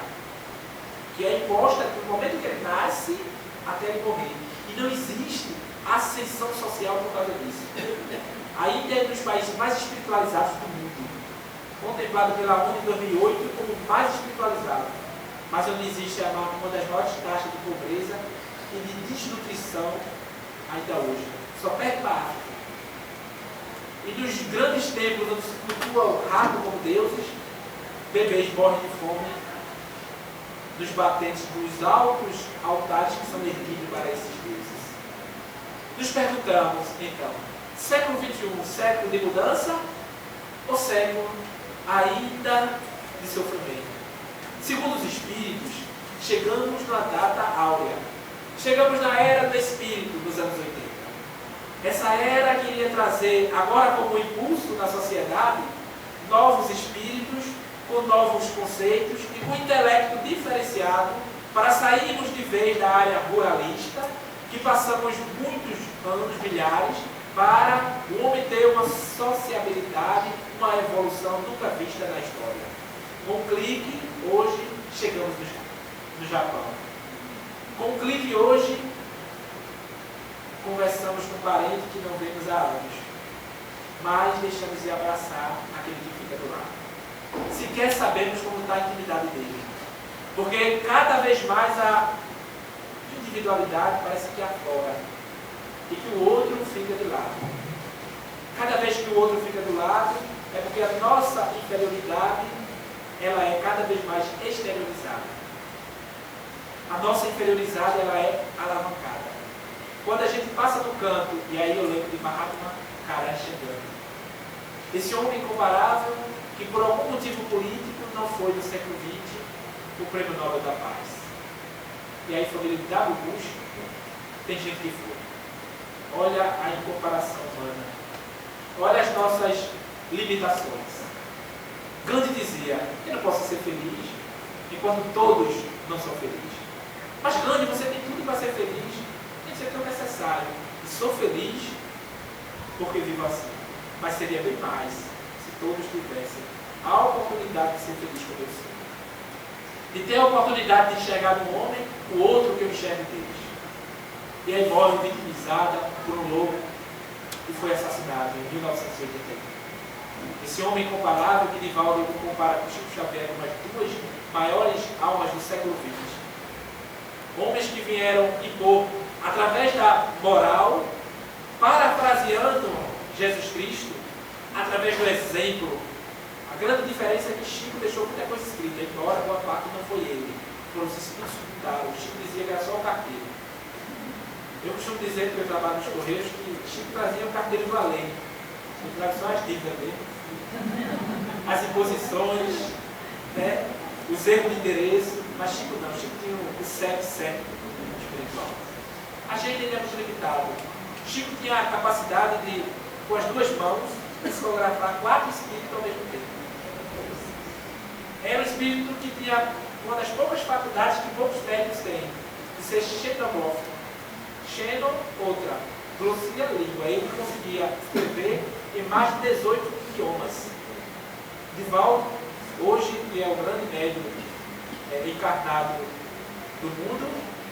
que é imposta do momento que ele nasce até ele morrer. E não existe ascensão social por causa disso. A Índia é um dos países mais espiritualizados do mundo, contemplado pela ONU em 2008 como o mais espiritualizado, mas onde existe uma das maiores taxas de pobreza e de desnutrição ainda hoje. Só perto da África. E dos grandes templos onde se cultua o rato como deuses, bebês morrem de fome dos batentes dos altos altares que são erguidos para esses deuses. Nos perguntamos, então, século XXI, século de mudança ou século ainda de sofrimento? Segundo os Espíritos, chegamos na data áurea. Chegamos na era do Espírito dos anos 80. Essa era que iria trazer, agora como impulso na sociedade, novos espíritos, com novos conceitos e com intelecto diferenciado para sairmos de vez da área ruralista, que passamos muitos anos, milhares, para o homem ter uma sociabilidade, uma evolução nunca vista na história. Com um clique, hoje, chegamos no Japão. Com um clique, hoje, conversamos com um parente que não vemos há anos, mas deixamos de abraçar aquele que fica do lado. Sequer sabemos como está a intimidade dele. Porque cada vez mais a individualidade parece que aflora e que o outro fica de lado. Cada vez que o outro fica do lado, é porque a nossa inferioridade ela é cada vez mais exteriorizada. A nossa inferioridade ela é alavancada. Quando a gente passa do canto, e aí eu lembro de Mahatma Gandhi chegando. Esse homem incomparável, que por algum motivo político não foi no século XX o Prêmio Nobel da Paz. E aí, família de W. Bush, tem gente que foi. Olha a incomparação humana. Olha as nossas limitações. Gandhi dizia: eu não posso ser feliz enquanto todos não são felizes. Mas Gandhi, você tem tudo para ser feliz. Isso é tão necessário. E sou feliz porque vivo assim. Mas seria bem mais se todos tivessem a oportunidade de ser feliz como eu sou. De ter a oportunidade de enxergar no homem o outro que eu enxergo deles. E aí morre vitimizada por um lobo e foi assassinado em 1981. Esse homem incomparável que Divaldo compara com Chico Xavier como as duas maiores almas do século XX. Homens que vieram impor, através da moral, parafraseando Jesus Cristo, através do exemplo. A grande diferença é que Chico deixou muita coisa escrita, embora boa parte não foi ele. Foram os espíritos que pintaram. Chico dizia que era só o carteiro. Eu costumo dizer, porque eu trabalho nos Correios, que Chico trazia o carteiro do além. Eu trago só as dívidas dele. As imposições, né? Os erros de interesse. Mas Chico não. Chico tinha o CEP espiritual. A gente ainda é muito limitado. Chico tinha a capacidade de, com as duas mãos, psicografar 4 espíritos ao mesmo tempo. Era um espírito que tinha uma das poucas faculdades que poucos médicos têm, de ser xenográfico. Xeno, outra. Glossia, língua. Ele conseguia escrever em mais de 18 idiomas. Divaldo, hoje, que é o grande médium encarnado do mundo,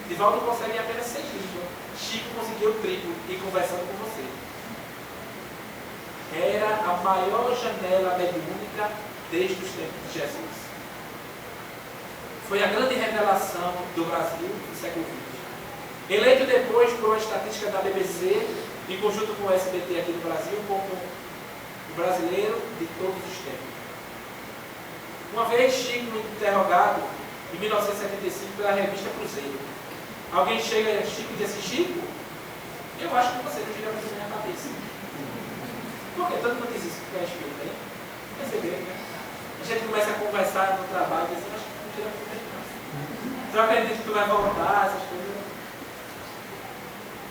Divaldo consegue apenas 6 línguas. Chico conseguiu o triplo e conversando com você. Era a maior janela mediúnica desde os tempos de Jesus. Foi a grande revelação do Brasil do século XX. Eleito depois por uma estatística da BBC, em conjunto com o SBT aqui no Brasil, como o brasileiro de todos os tempos. Uma vez Chico interrogado, em 1975, pela revista Cruzeiro. Alguém chega a Chico e diz assim: Chico, eu acho que você não gira muito na minha cabeça. Por que? Todo mundo diz isso, porque é espírito, hein? Perceberam, né? A gente começa a conversar no trabalho e diz assim: acho que não gira muito bem, não. Então eu acredito que tu vai voltar, essas coisas.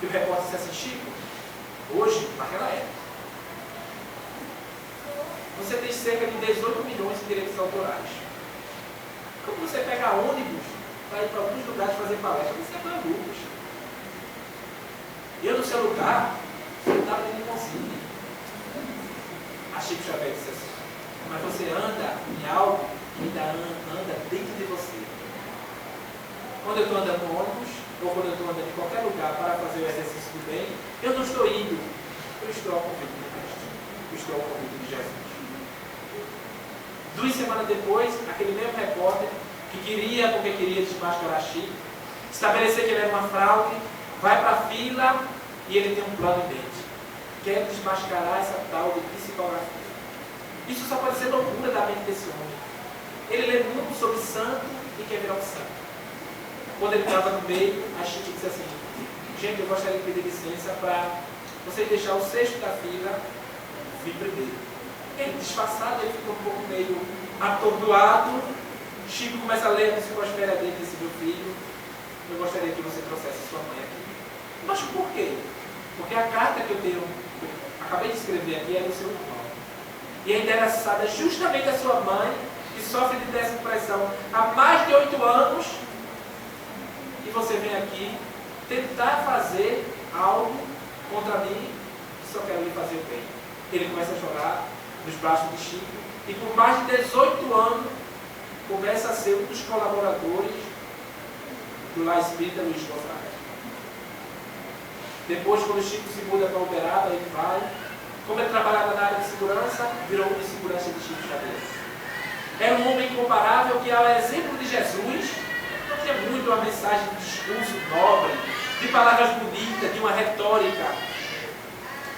E o repórter disse assim: Chico, hoje, naquela época, você tem cerca de 18 milhões de direitos autorais. Como você pega ônibus para ir para alguns lugares fazer palestra, você é maluco. Eu, no seu lugar, eu estava de limousine. A Chico Xavier disse assim: mas você anda em algo que ainda anda dentro de você. Quando eu estou andando no ônibus, ou quando eu estou andando em qualquer lugar para fazer o exercício do bem, eu não estou indo, eu estou ao convite de Cristo, eu estou ao convite de Jesus. 2 semanas depois, aquele mesmo repórter, que porque queria desmascarar Chico, estabelecer que ele era uma fraude, vai para a fila e ele tem um plano em mente. Quer desmascarar essa tal de psicografia. Isso só pode ser loucura da mente desse homem. Ele lê muito sobre santo e quer virar um santo. Quando ele estava no meio, a Chico disse assim: gente, eu gostaria de pedir licença para vocês deixar o sexto da fila vir primeiro. Ele, disfarçado, ele ficou um pouco meio atordoado. Chico começa a ler a psicosfera dele e disse: meu filho, eu gostaria que você trouxesse sua mãe aqui. Mas por quê? Porque a carta que eu acabei de escrever aqui é do seu irmão. E é interessada justamente a sua mãe, que sofre de depressão há mais de 8 anos, e você vem aqui tentar fazer algo contra mim, que só quero lhe fazer o bem. Ele começa a chorar nos braços de Chico, e por mais de 18 anos começa a ser um dos colaboradores do Lar Espírita Luiz Gonzaga. Depois, quando o Chico se muda para Uberaba, ele vai. Como ele trabalhava na área de segurança, virou um de segurança de Chico Xavier. Era um homem incomparável que, ao exemplo de Jesus, de uma mensagem, de um discurso nobre, de palavras bonitas, de uma retórica,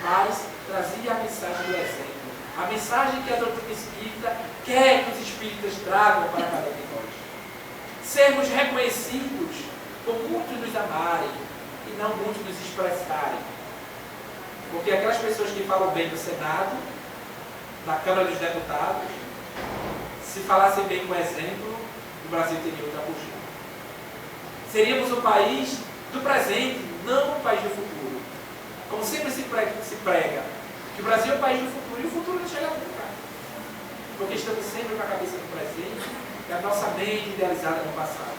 mas trazia a mensagem do exemplo. A mensagem que a doutrina espírita quer que os espíritas tragam para cada um de nós. Sermos reconhecidos por muitos nos amarem e não muitos nos expressarem. Porque aquelas pessoas que falam bem do Senado, na Câmara dos Deputados, se falassem bem com exemplo, o Brasil teria outra postura. Seríamos o país do presente, não o país do futuro. Como sempre se prega que o Brasil é o país do futuro, e o futuro não chega nunca. Porque estamos sempre com a cabeça no presente e a nossa mente idealizada no passado.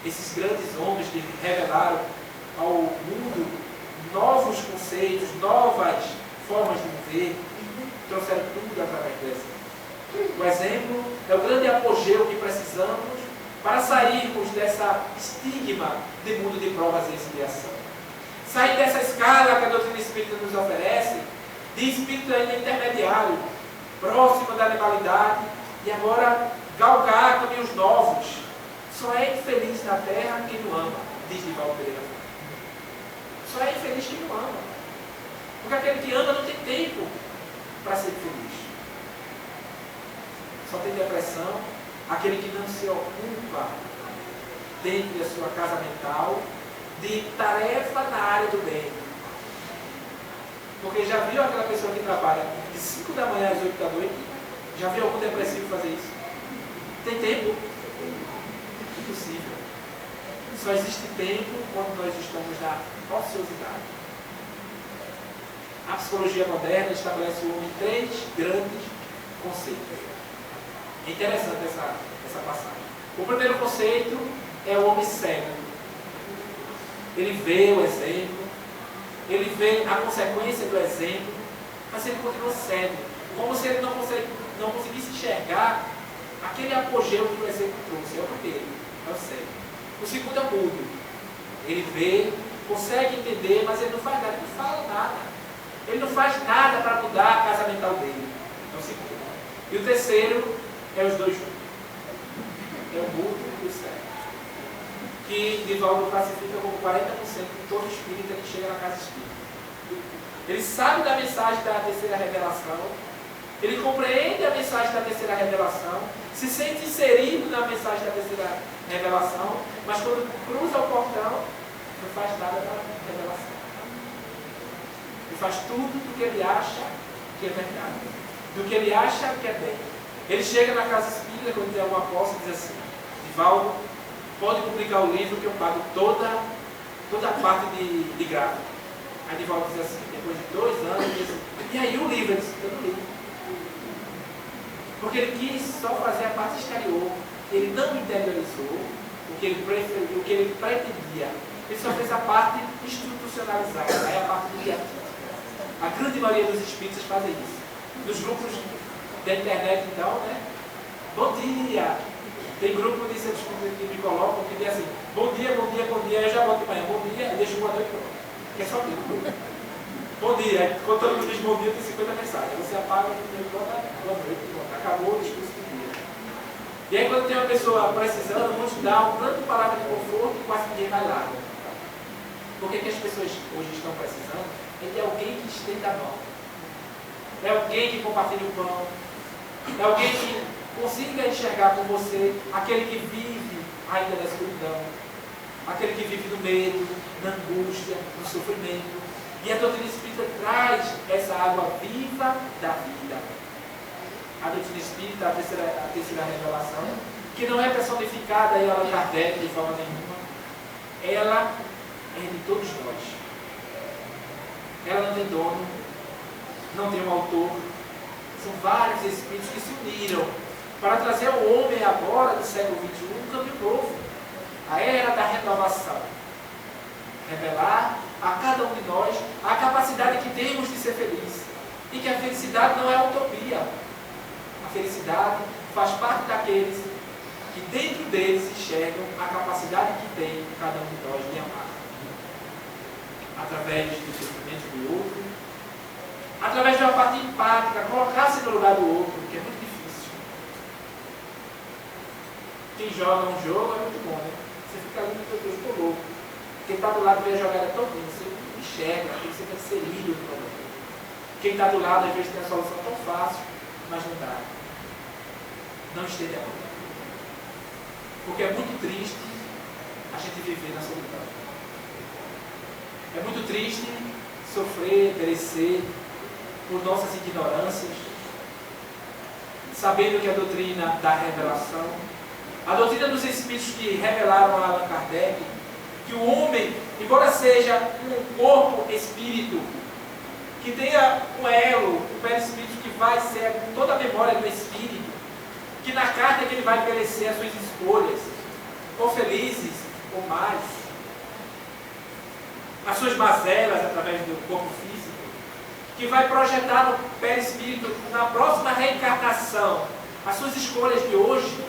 Esses grandes homens que revelaram ao mundo novos conceitos, novas formas de viver, trouxeram tudo através do exemplo. O exemplo é o grande apogeu que precisamos para sairmos dessa estigma de mundo de provas e expiação. Sair dessa escala que a doutrina espírita nos oferece, de espírito ainda intermediário, próximo da animalidade, e agora galgar caminhos novos. Só é infeliz na terra quem não ama, diz Divaldo Pereira. Só é infeliz quem não ama. Porque aquele que ama não tem tempo para ser feliz. Só tem depressão aquele que não se ocupa dentro da sua casa mental de tarefa na área do bem. Porque já viu aquela pessoa que trabalha de 5 da manhã às 8 da noite? Já viu algum depressivo fazer isso? Tem tempo? Impossível. Só existe tempo quando nós estamos na ociosidade. A psicologia moderna estabelece o homem em 3 grandes conceitos. É interessante essa passagem. O primeiro conceito é o homem cego. Ele vê o exemplo, ele vê a consequência do exemplo, mas ele continua cego. Como se ele não conseguisse enxergar aquele apogeu que o exemplo trouxe. É o primeiro, é o cego. O segundo é o mudo. Ele vê, consegue entender, mas ele não faz nada, não fala nada. Ele não faz nada para mudar a casa mental dele. É o segundo. E o terceiro é os dois juntos. É o mudo e o cego. Que Divaldo classifica como 40% de todo espírita que chega na casa espírita. Ele sabe da mensagem da terceira revelação, ele compreende a mensagem da terceira revelação, se sente inserido na mensagem da terceira revelação, mas quando cruza o portão, não faz nada da revelação. Ele faz tudo do que ele acha que é verdade, do que ele acha que é bem. Ele chega na casa espírita, quando tem alguma posse, e diz assim: Divaldo, pode publicar o livro que eu pago toda a parte de gráfico. Aí Divaldo diz assim, depois de 2 anos, ele diz assim, e aí o livro? Ele disse, eu não li. Porque ele quis só fazer a parte exterior. Ele não interiorizou o que ele pretendia. Ele só fez a parte institucionalizada, aí a parte do dia. A grande maioria dos espíritas fazem isso. Nos grupos da internet, então, né? Bom dia! Tem grupo de centros que me colocam que diz assim, bom dia, bom dia, bom dia, eu já boto de manhã, bom dia, e deixo boa noite pronto. Que é só isso. Bom dia, quando todo mundo diz bom dia, tem 50 mensagens. Você apaga e bota boa noite, pronto. Acabou o discurso do dia. E aí quando tem uma pessoa precisando, vamos dar um tanto de palavra de conforto e quase ninguém vai lá. Porque que as pessoas hoje estão precisando é de alguém que estenda a mão. É alguém que compartilhe o pão. É alguém que consiga enxergar com você aquele que vive ainda na escuridão, aquele que vive no medo, na angústia, no sofrimento. E a doutrina espírita traz essa água viva da vida. A doutrina espírita, a terceira revelação, que não é personificada em Allan Kardec de forma nenhuma, ela é de todos nós. Ela não tem dono, não tem um autor. São vários espíritos que se uniram para trazer ao homem agora do século XXI um caminho novo, a era da renovação. Revelar a cada um de nós a capacidade que temos de ser feliz. E que a felicidade não é utopia. A felicidade faz parte daqueles que dentro deles enxergam a capacidade que tem cada um de nós de amar. Através do sofrimento do outro, através de uma parte empática, colocar-se no lugar do outro, que é muito difícil. Quem joga um jogo é muito bom, né? Você fica ali, meu Deus, estou louco. Quem está do lado vê a jogada todinha, você enxerga, você tem que ser lido do problema. Quem está do lado, às vezes, tem a solução tão fácil, mas não dá. Não esteja a mão. Porque é muito triste a gente viver na solidão. É muito triste sofrer, perecer por nossas ignorâncias, sabendo que a doutrina da revelação, a doutrina dos Espíritos que revelaram a Allan Kardec, que o homem, embora seja um corpo espírito, que tenha um elo, um perispírito que vai ser com toda a memória do espírito, que na carta que ele vai perecer as suas escolhas, ou felizes, ou mais, as suas mazelas através do corpo físico, que vai projetar no perispírito, na próxima reencarnação, as suas escolhas de hoje.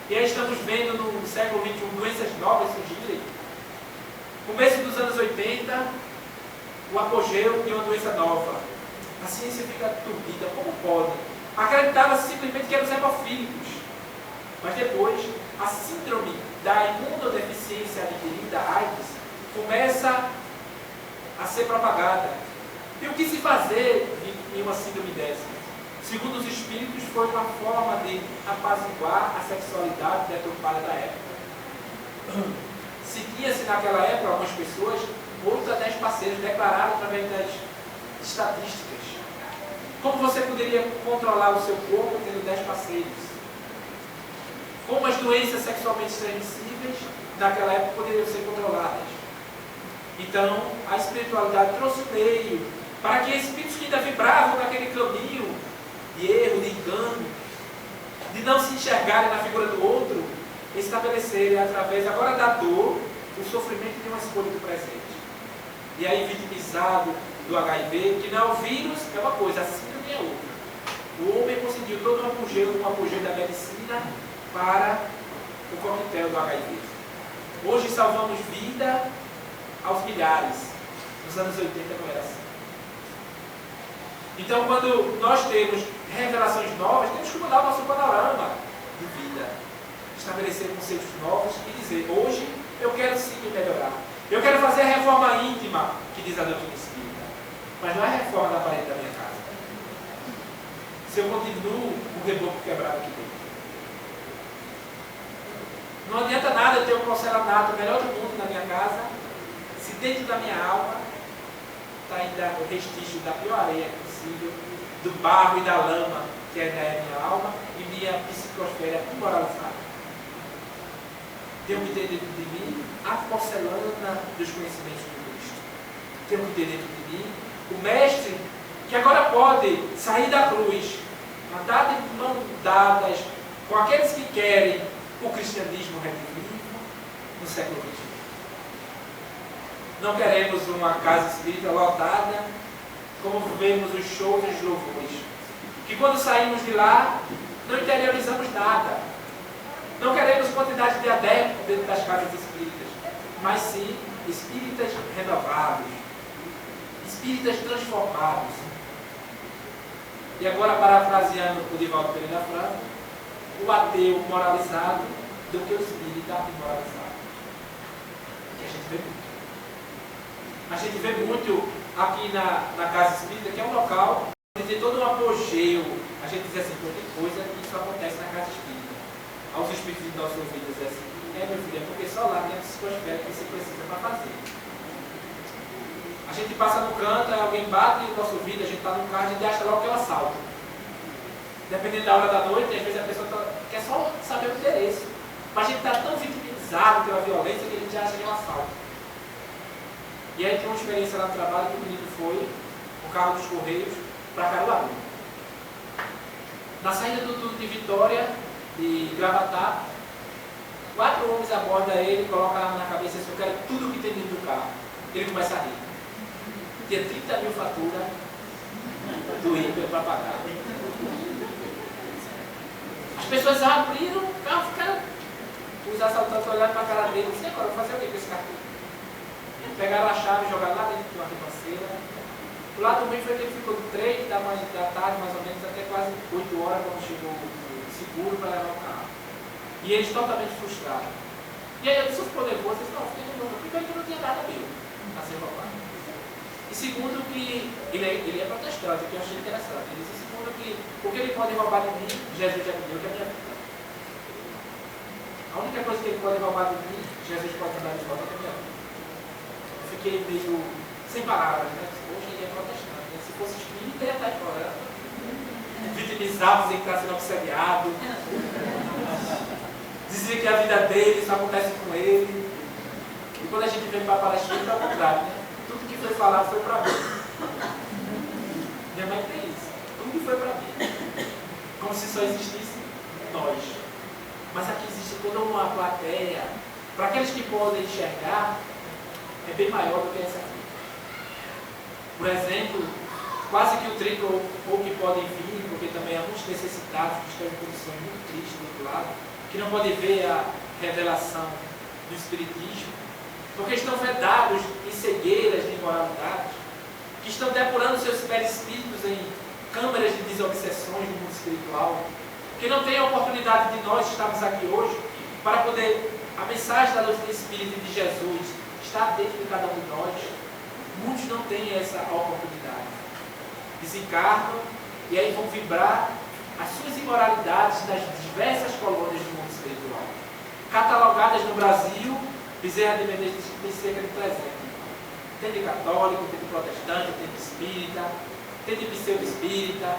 E aí estamos vendo no século XXI doenças novas surgirem. Começo dos anos 80, o apogeu de uma doença nova. A ciência fica turbida, como pode? Acreditava-se simplesmente que eram os hemofílicos. Mas depois, a síndrome da imunodeficiência adquirida, AIDS, começa a ser propagada. E o que se fazer em uma síndrome dessa? Segundo os espíritos, foi uma forma de apaziguar a sexualidade deturpada da época. Seguia-se naquela época algumas pessoas, 8 a 10 parceiros, declararam através das estatísticas. Como você poderia controlar o seu corpo tendo 10 parceiros? Como as doenças sexualmente transmissíveis naquela época poderiam ser controladas? Então, a espiritualidade trouxe o meio para que espíritos que ainda vibravam naquele caminho de erro, de engano, de não se enxergarem na figura do outro, estabelecerem através agora da dor, o sofrimento de uma escolha do presente. E aí, vitimizado do HIV, que não é o vírus, é uma coisa, a síndrome é outra. O homem conseguiu todo um apogeu da medicina para o coquetel do HIV. Hoje salvamos vida aos milhares. Nos anos 80 não era assim. Então, quando nós temos revelações novas, temos que mudar o nosso panorama de vida. Estabelecer conceitos novos e dizer, hoje eu quero sim me melhorar. Eu quero fazer a reforma íntima, que diz a doutrina espírita. Mas não é a reforma da parede da minha casa. Se eu continuo o reboco quebrado aqui dentro. Não adianta nada eu ter um porcelanato melhor do mundo na minha casa, se dentro da minha alma está ainda o restício da pior areia possível, do barro e da lama, que ainda é minha alma, e minha psicosfera imoralizada. Tenho que ter dentro de mim a porcelana dos conhecimentos do Cristo. Tenho que ter dentro de mim o Mestre, que agora pode sair da cruz, andar de mãos dadas com aqueles que querem o cristianismo redimido no século XXI. Não queremos uma casa espírita lotada, como vemos os shows e os louvores, que quando saímos de lá, não interiorizamos nada. Não queremos quantidade de adeptos dentro das casas espíritas, mas sim espíritas renovados, espíritas transformados. E agora, parafraseando o Divaldo Pereira Franco, o ateu moralizado do que o espírita imoralizado. Que a gente vê muito. A gente vê muito aqui na casa espírita, que é um local onde tem todo um apogeu. A gente diz assim, tem coisa que isso acontece na casa espírita. Aos espíritos de nosso ouvido dizer assim, meu filho, é porque só lá tem a psicosfera que você precisa para fazer. A gente passa no canto, alguém bate no nosso ouvido, a gente está no carro, a gente acha logo que é um assalto. Dependendo da hora da noite, às vezes a pessoa quer só saber o endereço. Mas a gente está tão vitimizado pela violência que a gente acha que é um assalto. E aí tem uma experiência lá no trabalho que o menino foi, no carro dos Correios, para Caruaru. Na saída do túnel de Vitória, de Gravatá, 4 homens abordam ele, colocam a arma na cabeça e dizem, eu quero tudo que tem dentro do carro. Ele começa a rir. Tinha 30 mil faturas do IPA para pagar. As pessoas abriram o carro, ficaram, os assaltantes olharam para a cara dele e disseram, agora, vou fazer o que com esse carro? Pegaram a chave e jogaram lá dentro de uma ribanceira. O lado ruim foi que ele ficou de 3 da tarde, mais ou menos, até quase 8 horas, quando chegou o seguro para levar o carro. E eles totalmente frustrados. E aí eu disse, ficou nervoso, eu disse, não, fiquei nervoso. Primeiro que não tinha nada meu a ser roubado. E segundo que ele é protestante, que eu achei interessante. Ele disse, segundo que o que ele pode roubar de mim, Jesus já me deu, que é a minha vida. A única coisa que ele pode roubar de mim, Jesus pode me dar de volta, que é a minha vida. Eu fiquei meio sem palavras, né? Poxa, ele é protestante, né? Se fosse espírita, ia estar chorando. Vitimizava, dizia que está sendo obsediado. Dizia que a vida dele só acontece com ele. E quando a gente vem para a palestra, é ao contrário, né? Tudo que foi falado foi para mim. Minha mãe tem isso. Tudo foi para mim. Como se só existisse nós. Mas aqui existe toda uma plateia. Para aqueles que podem enxergar, é bem maior do que essa aqui. Por exemplo, quase que o tricô ou que podem vir, porque também há muitos necessitados que estão em condições muito tristes do outro lado, que não podem ver a revelação do Espiritismo, porque estão vedados em cegueiras de imoralidade, que estão depurando seus perispíritos em câmaras de desobsessões do mundo espiritual, que não têm a oportunidade de nós estarmos aqui hoje para poder a mensagem da doutrina espírita de Jesus estar dentro de cada um de nós. Muitos não têm essa oportunidade. Desencarnam e aí vão vibrar as suas imoralidades nas diversas colônias do mundo espiritual. Catalogadas no Brasil, Bezerra de Menezes tem cerca de 300. Tem de católico, tem de protestante, tem de espírita, tem de pseudo-espírita,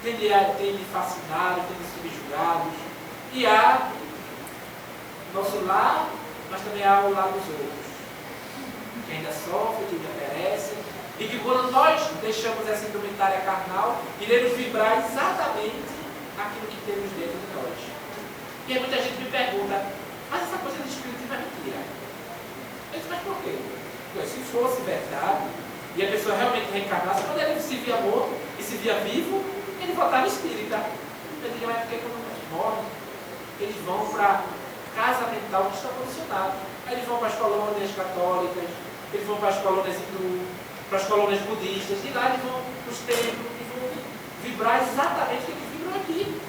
tem de fascinados, tem de subjugados. E há nosso lar, mas também há o lar dos outros, que ainda sofrem, que ainda perecem, e que quando nós deixamos essa indumentária carnal, iremos vibrar exatamente aquilo que temos dentro de nós. E aí muita gente me pergunta, mas essa coisa do espiritismo é mentira. Eu disse, mas por quê? Porque se fosse verdade, e a pessoa realmente reencarnasse, quando ele se via morto e se via vivo, ele voltava espírita. Eu diria, mas por que quando eles morrem, eles vão para a casa mental que está condicionada? Aí eles vão para as colônias católicas, eles vão para as colônias hindu, para as colônias budistas, e lá eles vão para os templos e vão vibrar exatamente o que eles vibram aqui.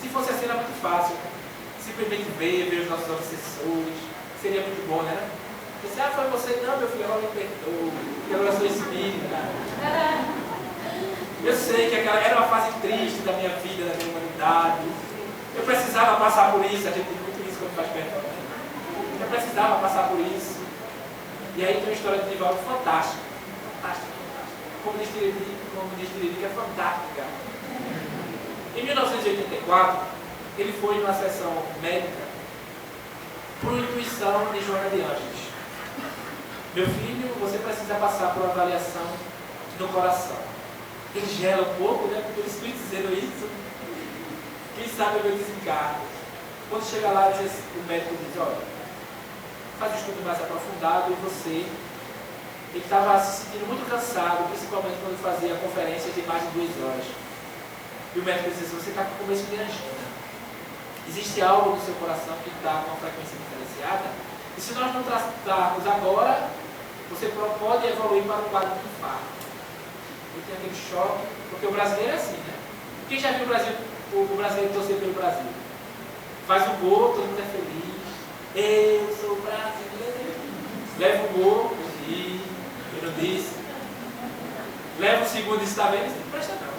Se fosse assim era muito fácil. Simplesmente ver os nossos obsessores, seria muito bom, né? Você, foi você? Não, meu filho, ela me perdoou, porque eu sou espírita. Eu sei que aquela era uma fase triste da minha vida, da minha humanidade. Eu precisava passar por isso, a gente tem muito isso quando faz perdão. Eu precisava passar por isso. E aí tem uma história de Divaldo fantástica. Fantástica. Como diz Tiririca, é fantástica. Em 1984, ele foi numa sessão médica por intuição de Joana de Ângeles. Meu filho, você precisa passar por uma avaliação no coração. Ele gela um pouco, né? Porque o Espírito dizendo isso, quem sabe eu desencarno. Quando chega lá, o médico diz, olha, faz um estudo mais aprofundado e você... Ele estava se sentindo muito cansado, principalmente quando fazia conferências de mais de 2 horas. E o médico disse assim, você está com começo de angina. Existe algo no seu coração que está com uma frequência diferenciada? E se nós não tratarmos agora, você pode evoluir para um quadro de infarto. Ele tem aquele choque, porque o brasileiro é assim, né? Quem já viu o brasileiro torcer pelo Brasil? Faz um gol, todo mundo é feliz. Eu sou brasileiro. Leva o gol, eu não disse. Leva o segundo e está vendo, não presta não.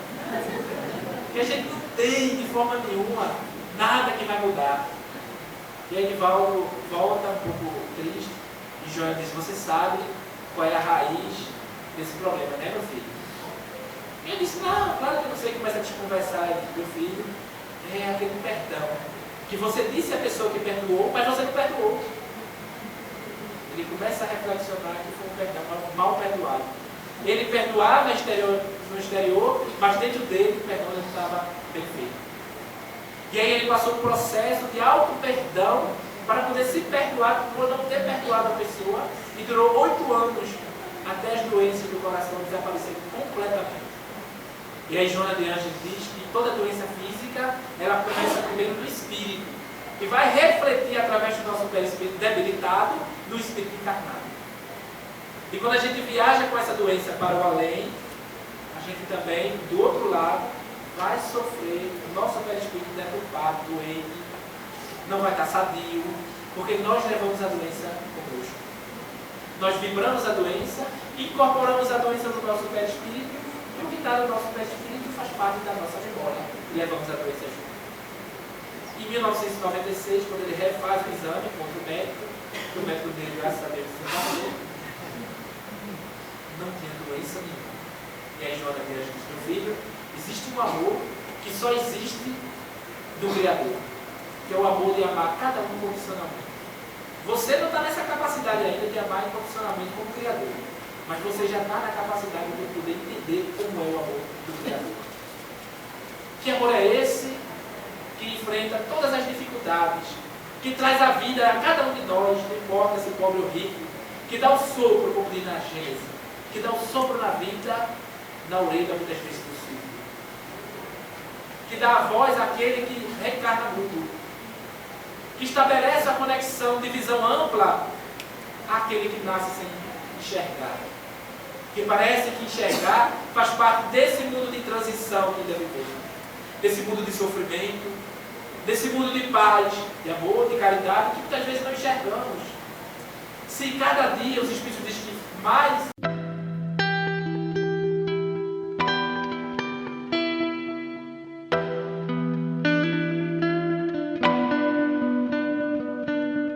Porque a gente não tem de forma nenhuma nada que vai mudar. E aí Divaldo volta um pouco triste e Joana diz, você sabe qual é a raiz desse problema, né, meu filho? E eu disse, não, claro que eu não sei. Começa a desconversar, meu filho, é aquele perdão. Que você disse à pessoa que perdoou, mas você não perdoou. Ele começa a reflexionar que foi um perdão mal perdoado. Ele perdoava no exterior, mas dentro dele o perdão não estava perfeito. E aí ele passou um processo de auto-perdão para poder se perdoar por não ter perdoado a pessoa, e durou 8 anos até as doenças do coração desaparecerem completamente. E aí Joana de Ângeles diz que toda doença física, ela começa primeiro no espírito, e vai refletir através do nosso perispírito debilitado no espírito encarnado. E quando a gente viaja com essa doença para o além, a gente também, do outro lado, vai sofrer o nosso perispírito deturpado, doente, não vai estar sadio, Porque nós levamos a doença conosco. Nós vibramos a doença, incorporamos a doença no nosso perispírito, e o que está no nosso perispírito faz parte da nossa memória. E levamos a doença junto. Em 1996, quando ele refaz o exame contra o médico dele, graças a Deus, não tinha doença nenhuma. E aí Joana Vieira disse: meu filho, existe um amor que só existe do Criador, que é o amor de amar cada um incondicionalmente. Você não está nessa capacidade ainda de amar incondicionalmente como Criador, mas você já está na capacidade de poder entender como é o amor do Criador. Que amor é esse que enfrenta todas as dificuldades, que traz a vida a cada um de nós, não importa se pobre ou rico, que dá o sopro, como diz na Gênesis, que dá o sopro na vida, na orelha muitas vezes do surdo, que dá a voz àquele que reencarna mudo, que estabelece a conexão de visão ampla àquele que nasce sem enxergar, que parece que enxergar faz parte desse mundo de transição que deve ter, desse mundo de sofrimento, desse mundo de paz, de amor, de caridade, que muitas vezes não enxergamos. Se cada dia os Espíritos dizem que mais